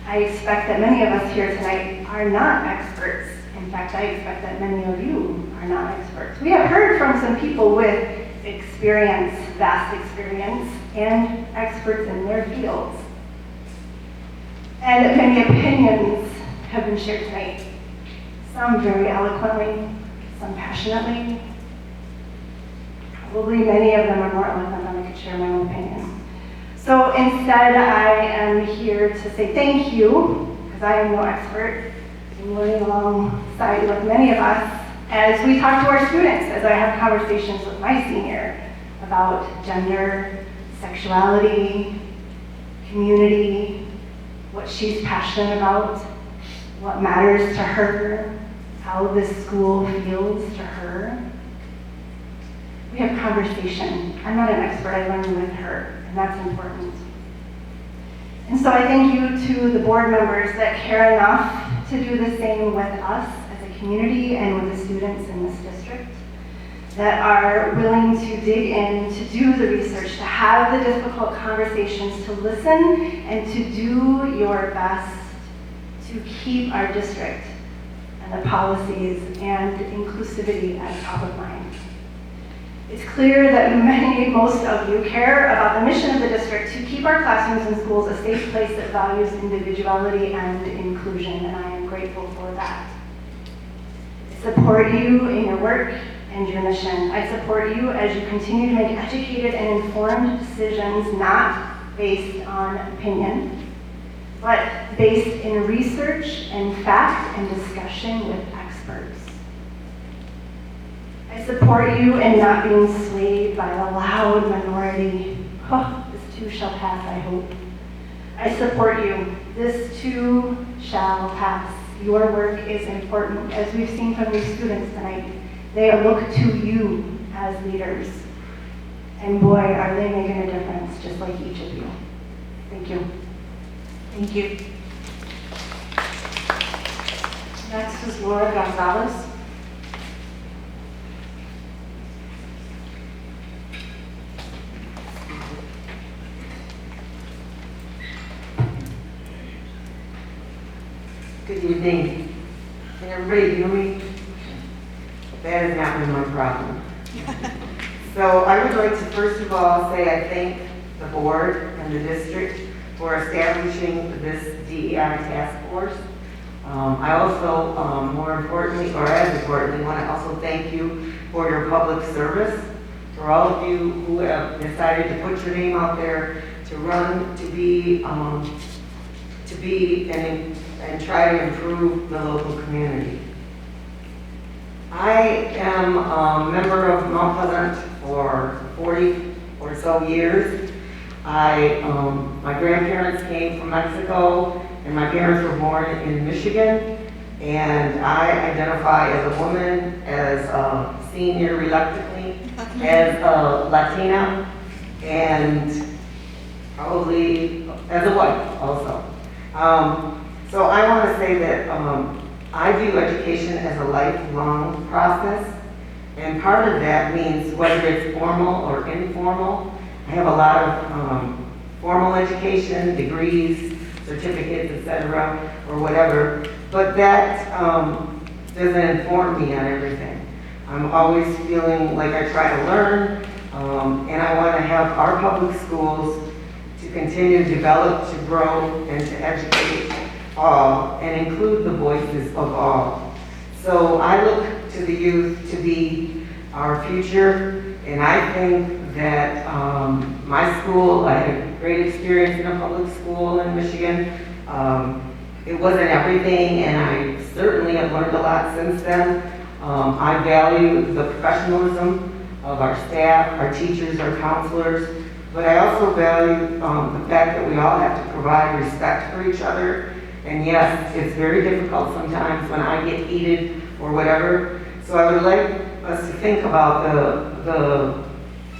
I expect that many of us here tonight are not experts. In fact, I expect that many of you are not experts. We have heard from some people with experience, vast experience, and experts in their fields. And many opinions have been shared tonight. Some very eloquently, some passionately. Probably many of them are more eloquent than I could share my own opinion. So instead, I am here to say thank you, because I am no expert. I'm learning alongside with many of us as we talk to our students, as I have conversations with my senior about gender, sexuality, community, what she's passionate about, what matters to her, how this school feels to her. We have conversation. I'm not an expert, I learn with her, and that's important. And so I thank you to the board members that care enough to do the same with us as a community and with the students in this district, that are willing to dig in, to do the research, to have the difficult conversations, to listen, and to do your best to keep our district and the policies and inclusivity at top of mind. It's clear that most of you care about the mission of the district to keep our classrooms and schools a safe place that values individuality and inclusion, and I am grateful for that. I support you in your work and your mission. I support you as you continue to make educated and informed decisions, not based on opinion, but based in research and fact and discussion with experts. I support you in not being swayed by the loud minority. Oh, this too shall pass, I hope. I support you. This too shall pass. Your work is important. As we've seen from these students tonight, they look to you as leaders. And boy, are they making a difference, just like each of you. Thank you. Thank you. Next is Laura Gonzalez. Good evening. Can everybody hear me? That is not my problem. So I would like to first of all say I thank the board and the district for establishing this DEI task force. I also, more importantly, or as importantly, want to also thank you for your public service, for all of you who have decided to put your name out there, to run, to be and try to improve the local community. I am a member of Mount Pleasant for 40 or so years. My grandparents came from Mexico, and my parents were born in Michigan, and I identify as a woman, as a senior reluctantly, as a Latina, and probably as a wife also. So I want to say that I view education as a lifelong process, and part of that means whether it's formal or informal. I have a lot of formal education, degrees, certificates, etc., or whatever, but that doesn't inform me on everything. I'm always feeling like I try to learn, and I want to have our public schools to continue to develop, to grow, and to educate all, and include the voices of all. So I look to the youth to be our future, and I think that my school, I had a great experience in a public school in Michigan. It wasn't everything, and I certainly have learned a lot since then. I value the professionalism of our staff, our teachers, our counselors, but I also value the fact that we all have to provide respect for each other. And yes, it's very difficult sometimes when I get heated or whatever. So I would like us to think about the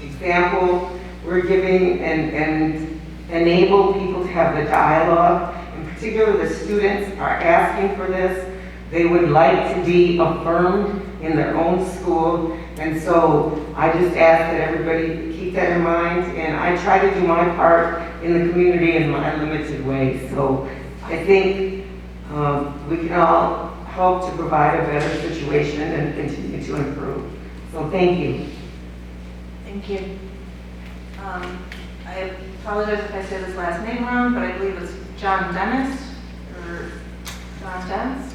example we're giving and enable people to have the dialogue. In particular, the students are asking for this. They would like to be affirmed in their own school. And so I just ask that everybody keep that in mind. And I try to do my part in the community in my limited way. So I think we can all help to provide a better situation and continue to improve. So thank you. Thank you. I apologize if I say this last name wrong, but I believe it's John Dennis, or John Dennis.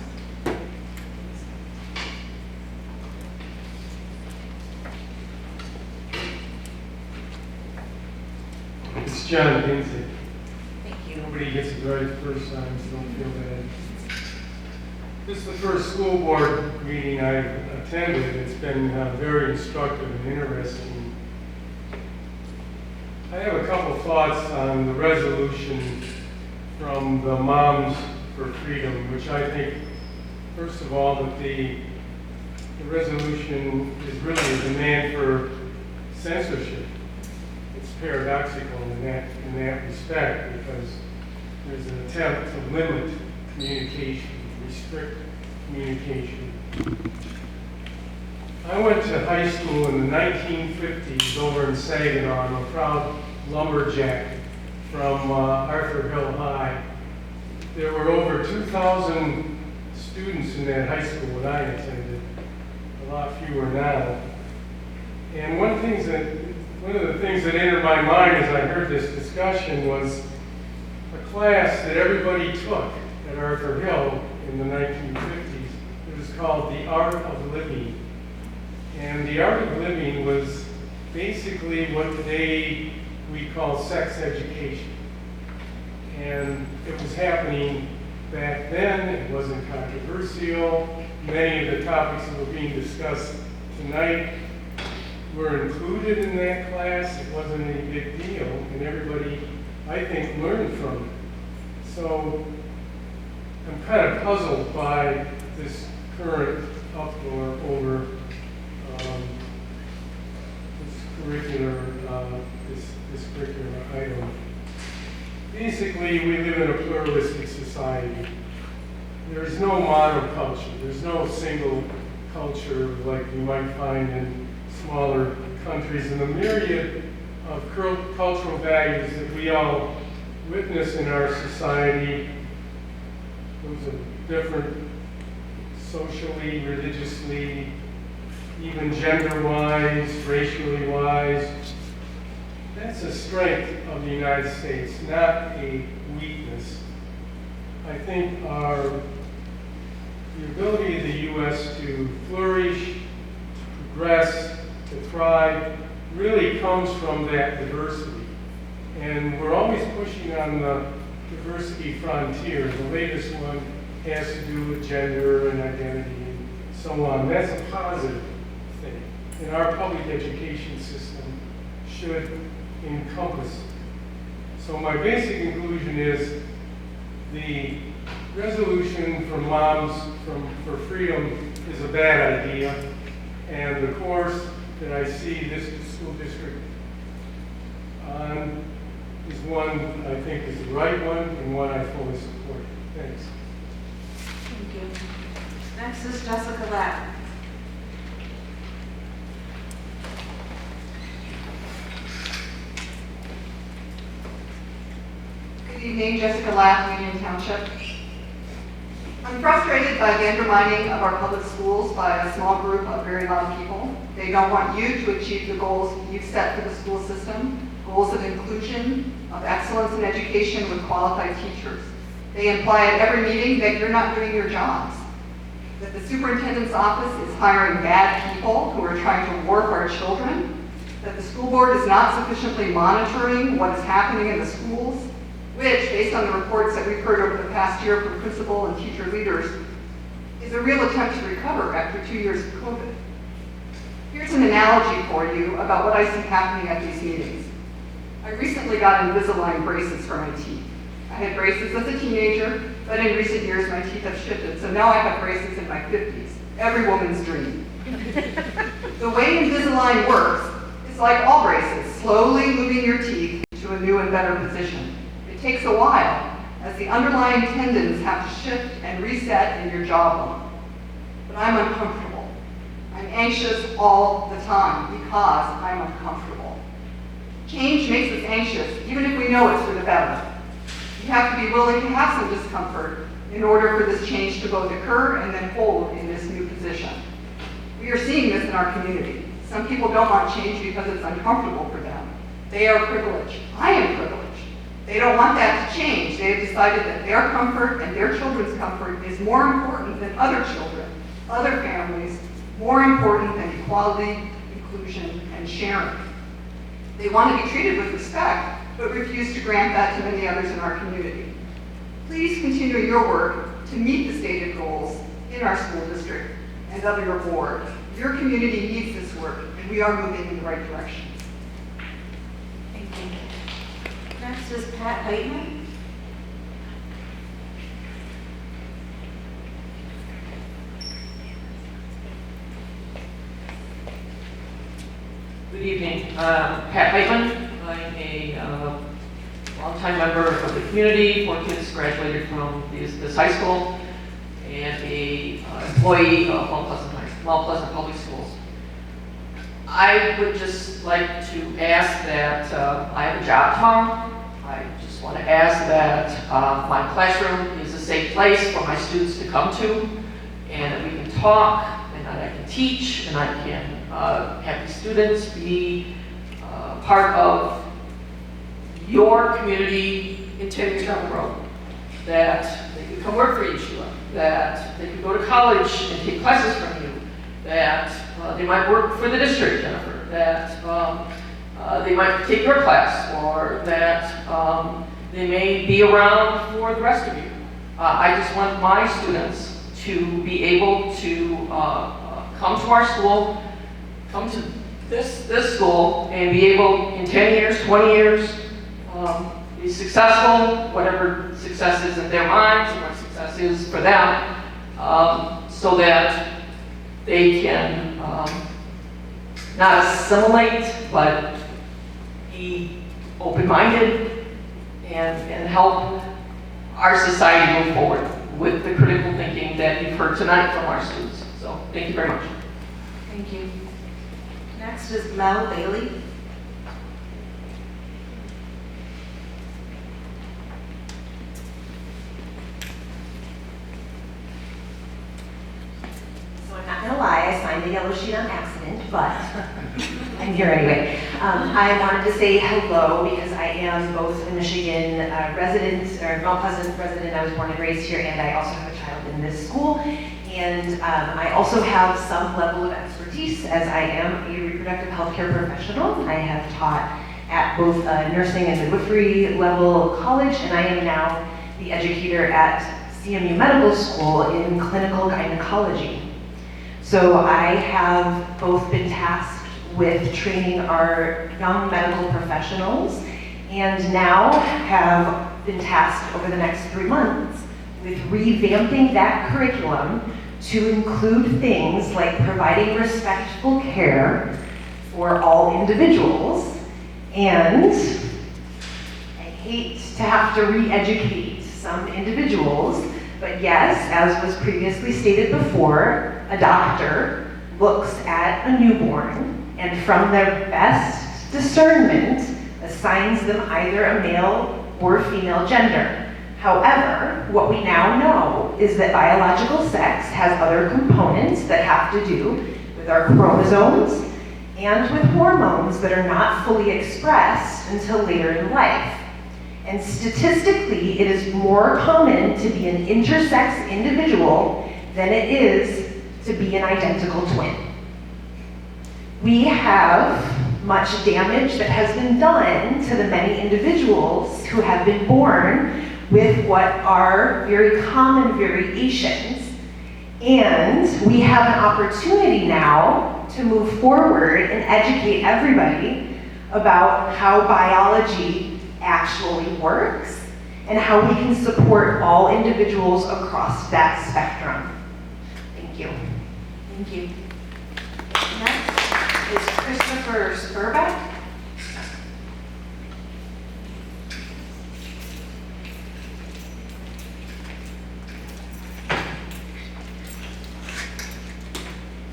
It's John Kinsey. Thank you. Nobody gets it right the first time, so don't feel bad. This is the first school board meeting I've attended. It's been very instructive and interesting. I have a couple thoughts on the resolution from the Moms for Freedom, which I think, first of all, that the resolution is really a demand for censorship. It's paradoxical in that respect, because there's an attempt to limit communication, restrict communication. I went to high school in the 1950s over in Saginaw. I'm a proud lumberjack from Arthur Hill High. There were over 2,000 students in that high school when I attended, a lot fewer now. And one of the things that entered my mind as I heard this discussion was a class that everybody took at Arthur Hill in the 1950s. It was called The Art of Living. And the art of living was basically what today we call sex education. And it was happening back then. It wasn't controversial. Many of the topics that were being discussed tonight were included in that class. It wasn't any big deal, and everybody, I think, learned from it. So I'm kind of puzzled by this current uproar over this curricular item. Basically, we live in a pluralistic society. There is no monoculture. There's no single culture like you might find in smaller countries. And the myriad of cultural values that we all witness in our society, those are different socially, religiously, even gender-wise, racially wise. That's a strength of the United States, not a weakness. I think the ability of the U.S. to flourish, to progress, to thrive, really comes from that diversity. And we're always pushing on the diversity frontier. The latest one has to do with gender and identity and so on. That's a positive thing. And our public education system should encompass. So my basic conclusion is the resolution for Moms for Freedom is a bad idea, and the course that I see this school district on is one I think is the right one and one I fully support. Thanks. Thank you. Next is Jessica Lapp. Good evening, Jessica Lapp, Union Township. I'm frustrated by the undermining of our public schools by a small group of very loud people. They don't want you to achieve the goals you've set for the school system, goals of inclusion, of excellence in education with qualified teachers. They imply at every meeting that you're not doing your jobs, that the superintendent's office is hiring bad people who are trying to warp our children, that the school board is not sufficiently monitoring what is happening in the schools, which, based on the reports that we've heard over the past year from principal and teacher leaders, is a real attempt to recover after 2 years of COVID. Here's an analogy for you about what I see happening at these meetings. I recently got Invisalign braces for my teeth. I had braces as a teenager, but in recent years my teeth have shifted, so now I have braces in my 50s. Every woman's dream. The way Invisalign works is like all braces, slowly moving your teeth to a new and better position. It takes a while, as the underlying tendons have to shift and reset in your jawbone. But I'm uncomfortable. I'm anxious all the time because I'm uncomfortable. Change makes us anxious, even if we know it's for the better. You have to be willing to have some discomfort in order for this change to both occur and then hold in this new position. We are seeing this in our community. Some people don't want change because it's uncomfortable for them. They are privileged. I am privileged. They don't want that to change. They have decided that their comfort and their children's comfort is more important than other children, other families, more important than equality, inclusion, and sharing. They want to be treated with respect, but refuse to grant that to many others in our community. Please continue your work to meet the stated goals in our school district and of your board. Your community needs this work, and we are moving in the right direction. Thank you. Next is Pat Heitman. Good evening. Pat Heitman. I'm a longtime member of the community. 4 kids graduated from this high school, and a employee of Mount Pleasant Public Schools. I would just like to ask that I have a job tomorrow. I just want to ask that my classroom is a safe place for my students to come to, and that we can talk, and that I can teach, and I can have the students be part of your community in 10 years down the road. That they could come work for you, that they could go to college and take classes from you, that they might work for the district, Jennifer, that they might take your class, or that they may be around for the rest of you. I just want my students to be able to come to our school, come to this school, and be able, in 10 years, 20 years, be successful, whatever success is in their minds and what success is for them, so that they can not assimilate, but be open-minded and help our society move forward with the critical thinking that you've heard tonight from our students. So thank you very much. Thank you. Next is Mel Bailey. So I'm not gonna lie, I signed the yellow sheet on accident, but I'm here anyway. I wanted to say hello because I am both a Michigan resident, or Mount Pleasant resident. I was born and raised here, and I also have a child in this school. And I also have some level of expertise as I am a reproductive healthcare professional. I have taught at both nursing and midwifery level college, and I am now the educator at CMU Medical School in clinical gynecology. So I have both been tasked with training our young medical professionals and now have been tasked over the next 3 months with revamping that curriculum to include things like providing respectful care for all individuals. And I hate to have to re-educate some individuals, but yes, as was previously stated before, a doctor looks at a newborn and from their best discernment assigns them either a male or female gender. However, what we now know is that biological sex has other components that have to do with our chromosomes and with hormones that are not fully expressed until later in life. And statistically, it is more common to be an intersex individual than it is to be an identical twin. We have much damage that has been done to the many individuals who have been born with what are very common variations. And we have an opportunity now to move forward and educate everybody about how biology actually works and how we can support all individuals across that spectrum. Thank you. Thank you. Next is Christopher Spurbeck.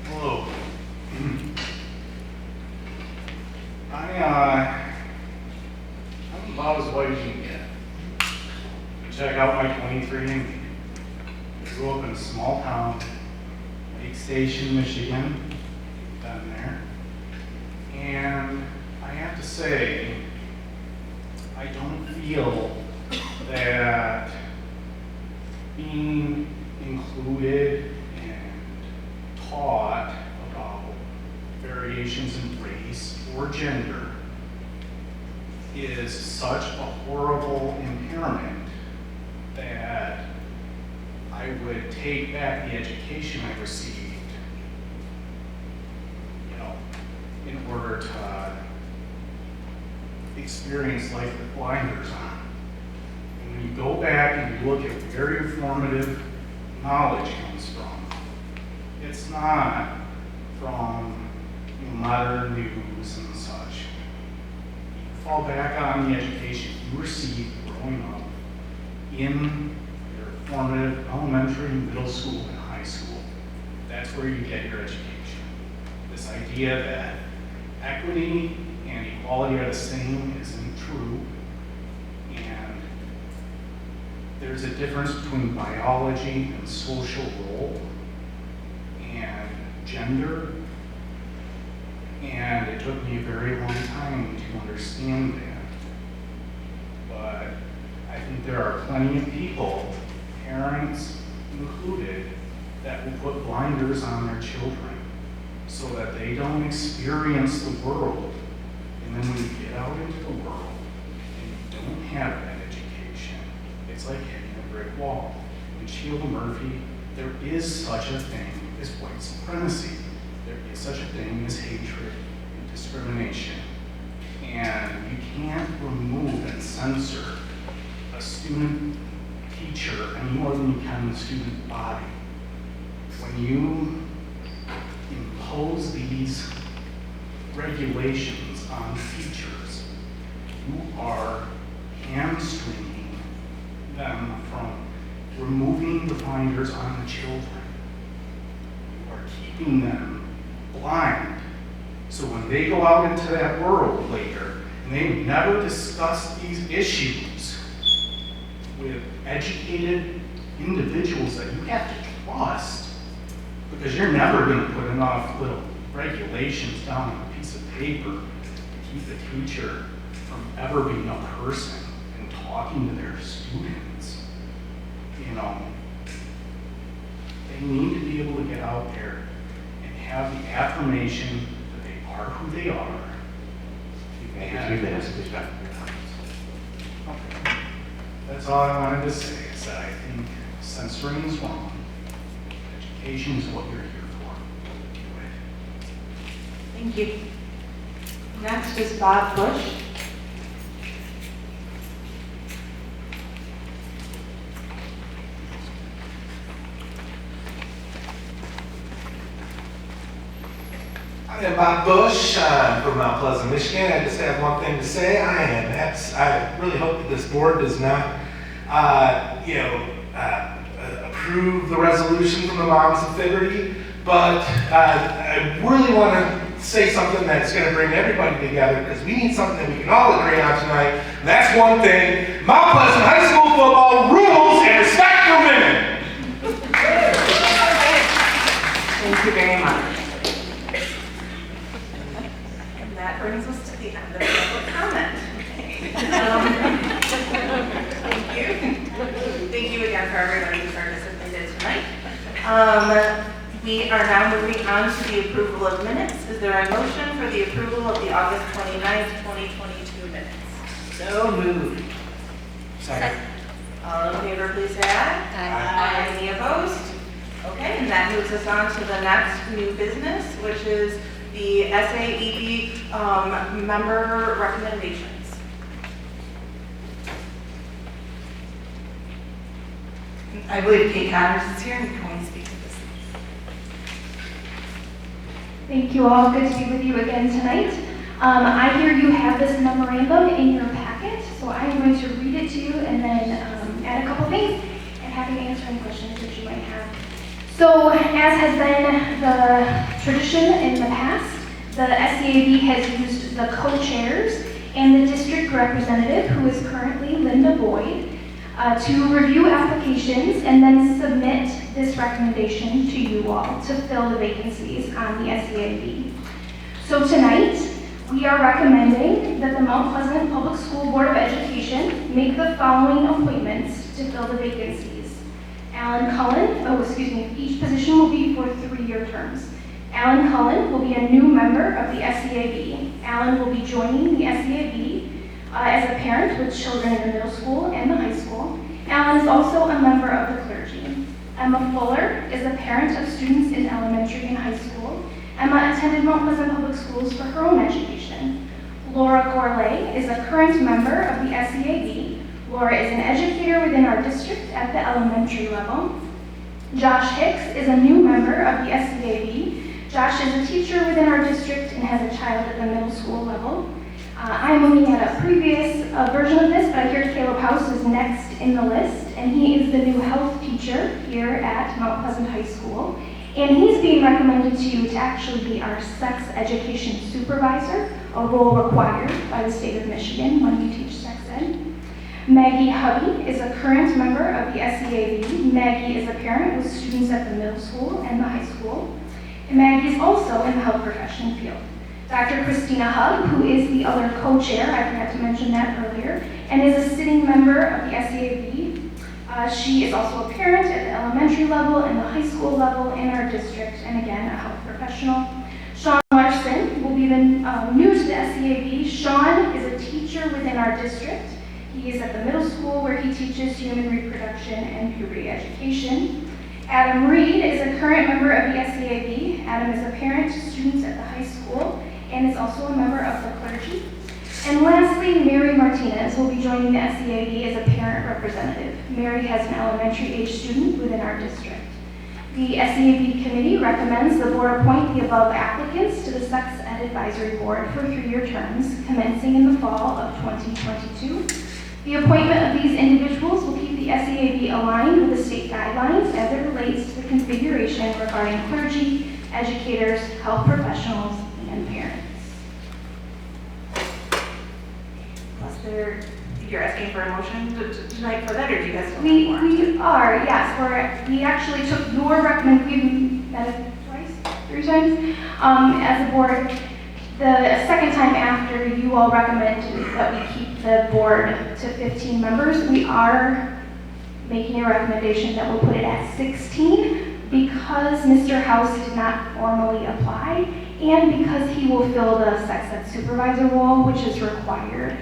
Hello. I'm about as white as you can get. Check out my 23andMe. I grew up in a small town, Lake Station, Michigan, down there. And I have to say, I don't feel that being included and taught about variations in race or gender is such a horrible impairment that I would take back the education I received, in order to experience life with blinders on. And when you go back and you look at where your formative knowledge comes from, it's not from modern news and such. You fall back on the education you received growing up in your formative elementary, middle school, and high school. That's where you get your education. This idea that equity and equality are the same isn't true. And there's a difference between biology and social role and gender. And it took me a very long time to understand that. But I think there are plenty of people, parents included, that will put blinders on their children so that they don't experience the world. And then when you get out into the world and you don't have that education, it's like hitting a brick wall. In Sheila Murphy, there is such a thing as white supremacy. There is such a thing as hatred and discrimination. And you can't remove and censor a student teacher any more than you can the student body. When you impose these regulations on teachers, you are hamstringing them from removing the blinders on the children. You are keeping them blind. So when they go out into that world later, and they've never discussed these issues with educated individuals that you have to trust, because you're never going to put enough little regulations down on a piece of paper to keep the teacher from ever being a person and talking to their students. You know, they need to be able to get out there and have the affirmation that they are who they are. Thank you. 2 minutes, please, back. Okay. That's all I wanted to say, is that I think censoring is wrong. Education is what you're here for. Do it. Thank you. Next is Bob Bush. I am Bob Bush from Mount Pleasant, Michigan. I just have one thing to say. I really hope that this board does not, approve the resolution from the Moms of Liberty, but I really want to say something that's going to bring everybody together, because we need something that we can all agree on tonight. And that's one thing: Mount Pleasant High School football rules and respect for women. Thank you very much. That brings us to the end of public comment. Thank you. Thank you again for everybody who participated tonight. We are now moving on to the approval of minutes. Is there a motion for the approval of the August 29th, 2022 minutes? So moved. Second. All in favor, please say aye. Aye. Any opposed? Okay, and that moves us on to the next new business, which is the SAEB member recommendations. I believe Kate Connors is here and can we speak to this? Thank you all. Good to be with you again tonight. I hear you have this memorandum in your packet, so I'm going to read it to you and then add a couple things and happy to answer any questions that you might have. So, as has been the tradition in the past, the SEAB has used the co-chairs and the district representative, who is currently Linda Boyd, to review applications and then submit this recommendation to you all to fill the vacancies on the SEAB. So tonight, we are recommending that the Mount Pleasant Public School Board of Education make the following appointments to fill the vacancies. Alan Cullen, each position will be for 3-year terms. Alan Cullen will be a new member of the SEAB. Alan will be joining the SEAB as a parent with children in the middle school and the high school. Alan is also a member of the clergy. Emma Fuller is a parent of students in elementary and high school. Emma attended Mount Pleasant Public Schools for her own education. Laura Gourlay is a current member of the SEAB. Laura is an educator within our district at the elementary level. Josh Hicks is a new member of the SEAB. Josh is a teacher within our district and has a child at the middle school level. I'm looking at a previous version of this, but I hear Caleb House is next in the list, and he is the new health teacher here at Mount Pleasant High School. And he's being recommended to you to actually be our sex education supervisor, a role required by the state of Michigan when you teach sex ed. Maggie Hubby is a current member of the SEAB. Maggie is a parent with students at the middle school and the high school. And Maggie is also in the health profession field. Dr. Christina Hub, who is the other co-chair, I forgot to mention that earlier, and is a sitting member of the SEAB. She is also a parent at the elementary level and the high school level in our district, and again, a health professional. Sean Larson will be new to the SEAB. Sean is a teacher within our district. He is at the middle school where he teaches human reproduction and puberty education. Adam Reed is a current member of the SEAB. Adam is a parent to students at the high school and is also a member of the clergy. And lastly, Mary Martinez will be joining the SEAB as a parent representative. Mary has an elementary age student within our district. The SEAB committee recommends the board appoint the above applicants to the Sex Ed Advisory Board for 3-year terms commencing in the fall of 2022. The appointment of these individuals will keep the SEAB aligned with the state guidelines as it relates to the configuration regarding clergy, educators, health professionals, and parents. You're asking for a motion tonight for that, or do you guys want We more? are, yes. We actually took your recommendation, we've met it twice, 3 times, as a board. The second time after you all recommended that we keep the board to 15 members, we are making a recommendation that we'll put it at 16 because Mr. House did not formally apply and because he will fill the sex ed supervisor role, which is required.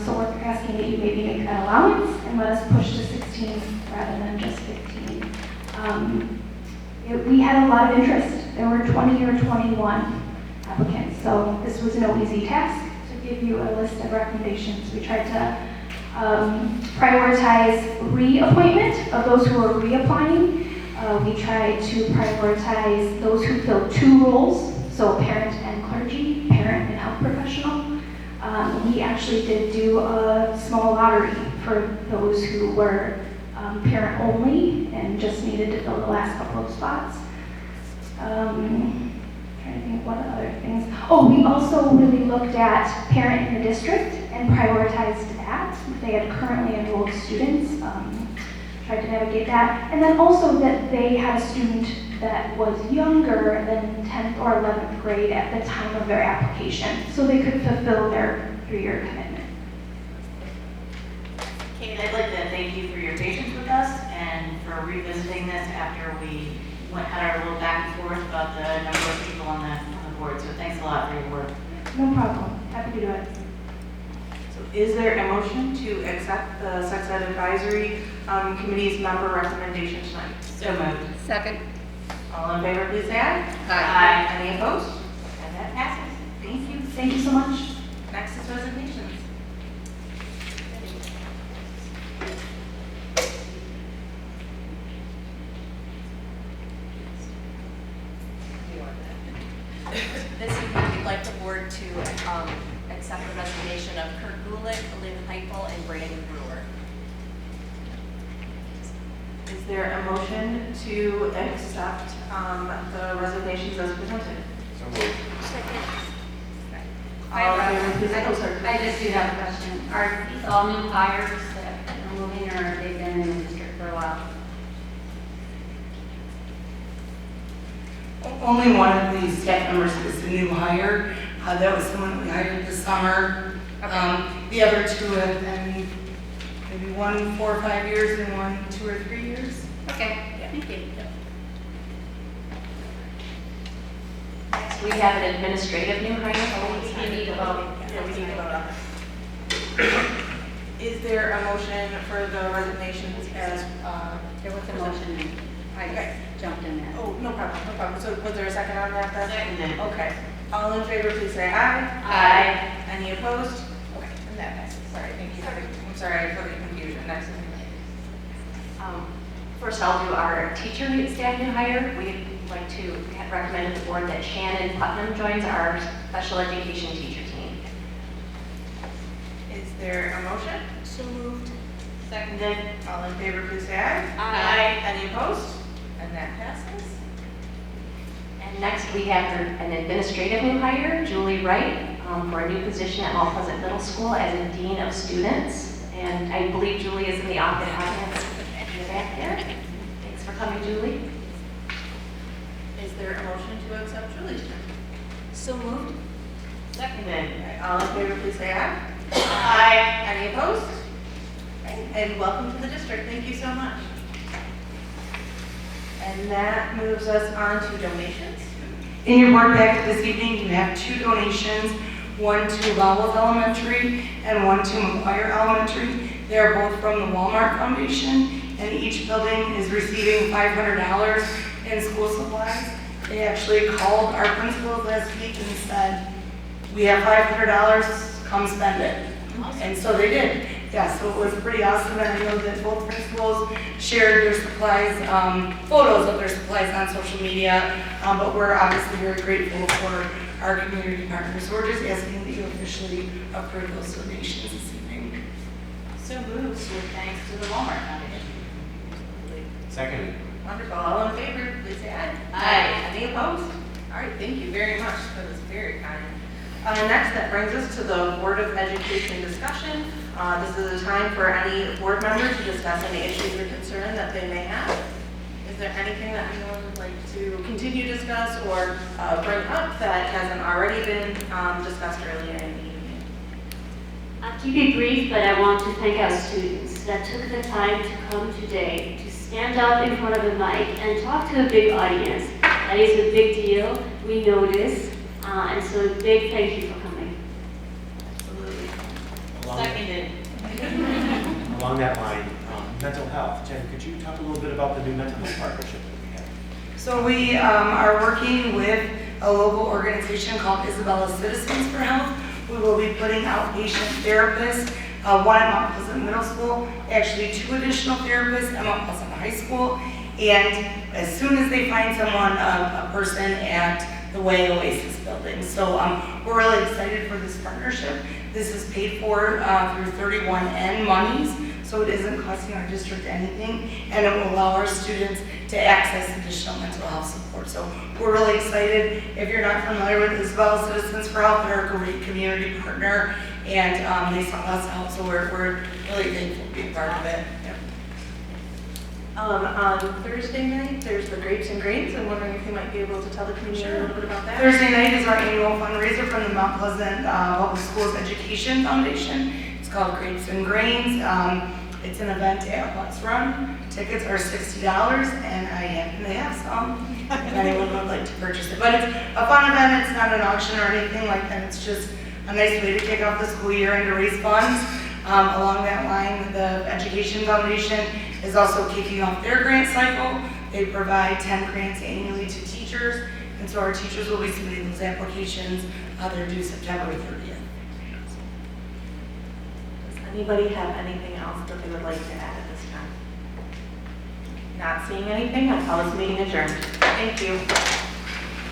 So we're asking that you maybe make that allowance and let us push to 16 rather than just 15. We had a lot of interest. There were 20 or 21 applicants, so this was no easy task to give you a list of recommendations. We tried to prioritize reappointment of those who are reapplying. We tried to prioritize those who fill 2 roles, so parent and clergy, parent and health professional. We actually did do a small lottery for those who were parent only and just needed to fill the last couple of spots. Trying to think what other things. Oh, we also really looked at parent in the district and prioritized that. If they had currently enrolled students, tried to navigate that. And then also that they had a student that was younger than 10th or 11th grade at the time of their application, so they could fulfill their 3-year commitment. Kate, I'd like to thank you for your patience with us and for revisiting this after we had our little back and forth about the number of people on the board, so thanks a lot for your work. No problem. Happy to do it. So is there a motion to accept the Sex Ed Advisory Committee's member recommendation tonight? So moved. Second. All in favor, please say aye. Aye. Any opposed? And that passes. Thank you. Thank you so much. Next is resignations. This evening, we'd like the board to accept the resignation of Kurt Gulick, Lynn Heifel, and Brandon Brewer. Is there a motion to accept the resignations as presented? So moved. I just do have a question. Are these all new hires that are moving, or have they been in the district for a while? Only one of the staff members is a new hire. That was someone that we hired this summer. The other 2 have been maybe one 4 or 5 years and one 2 or 3 years. Okay, thank you. We have an administrative new hire. We need to vote. Yeah, we need to vote on it. Is there a motion for the resignations as There was a motion. I jumped in there. Oh, no problem, no problem. So was there a second on that then? Seconded. Okay. All in favor, please say aye. Aye. Any opposed? Okay, and that passes. Sorry, thank you. I'm sorry for the confusion. Next is First, I'll do our teacher staff new hire. We'd like to recommend to the board that Shannon Putnam joins our special education teacher team. Is there a motion? So moved. Seconded. All in favor, please say aye. Aye. Any opposed? And that passes. And next, we have an administrative new hire, Julie Wright, for a new position at Mount Pleasant Middle School as a Dean of Students. And I believe Julie is in the audience in the back there. Thanks for coming, Julie. Is there a motion to accept Julie's term? So moved. Seconded. All in favor, please say aye. Aye. Any opposed? Okay, and welcome to the district. Thank you so much. And that moves us on to donations. In your board packet this evening, you have 2 donations, one to Lowell Elementary and one to McGuire Elementary. They are both from the Walmart Foundation, and each building is receiving $500 in school supplies. They actually called our principals last week and said, we have $500 come spend it. And so they did. Yeah, so it was pretty awesome, and I know that both principals shared their supplies, photos of their supplies on social media, but we're obviously very grateful for our community partners. So we're just asking that you officially approve those donations this evening. So moved with thanks to the Walmart Foundation. Second. Wonderful. All in favor, please say aye. Aye. Any opposed? All right, thank you very much. That was very kind. Next, that brings us to the Board of Education discussion. This is a time for any board member to discuss any issues or concern that they may have. Is there anything that anyone would like to continue to discuss or bring up that hasn't already been discussed earlier in the evening? I'll keep it brief, but I want to thank our students that took the time to come today to stand up in front of a mic and talk to a big audience. That is a big deal. We know this. And so a big thank you for coming. Absolutely. Seconded. Along that line, mental health. Jen, could you talk a little bit about the new mental health partnership that we have? So we are working with a local organization called Isabella Citizens for Health. We will be putting outpatient therapists, one at Mount Pleasant Middle School, actually 2 additional therapists at Mount Pleasant High School. And as soon as they find someone, a person at the Way Oasis building. So we're really excited for this partnership. This is paid for through 31N monies, so it isn't costing our district anything, and it will allow our students to access additional mental health support. So we're really excited. If you're not familiar with Isabella Citizens for Health, they're a great community partner, and they saw us out, so we're really thankful to be a part of it. Yep. On Thursday night, there's the Grapes and Grains. I'm wondering if you might be able to tell the community a little bit about that. Thursday night is our annual fundraiser from the Mount Pleasant Public Schools Education Foundation. It's called Grapes and Grains. It's an event at Let's Run. Tickets are $60, and I happen to have some if anyone would like to purchase it. But it's a fun event. It's not an auction or anything like that. It's just a nice way to kick off the school year and to raise funds. Along that line, the Education Foundation is also kicking off their grant cycle. They provide 10 grants annually to teachers, and so our teachers will be submitting those applications. They're due September 30th. Does anybody have anything else that they would like to add at this time? Not seeing anything, I call this meeting adjourned. Thank you.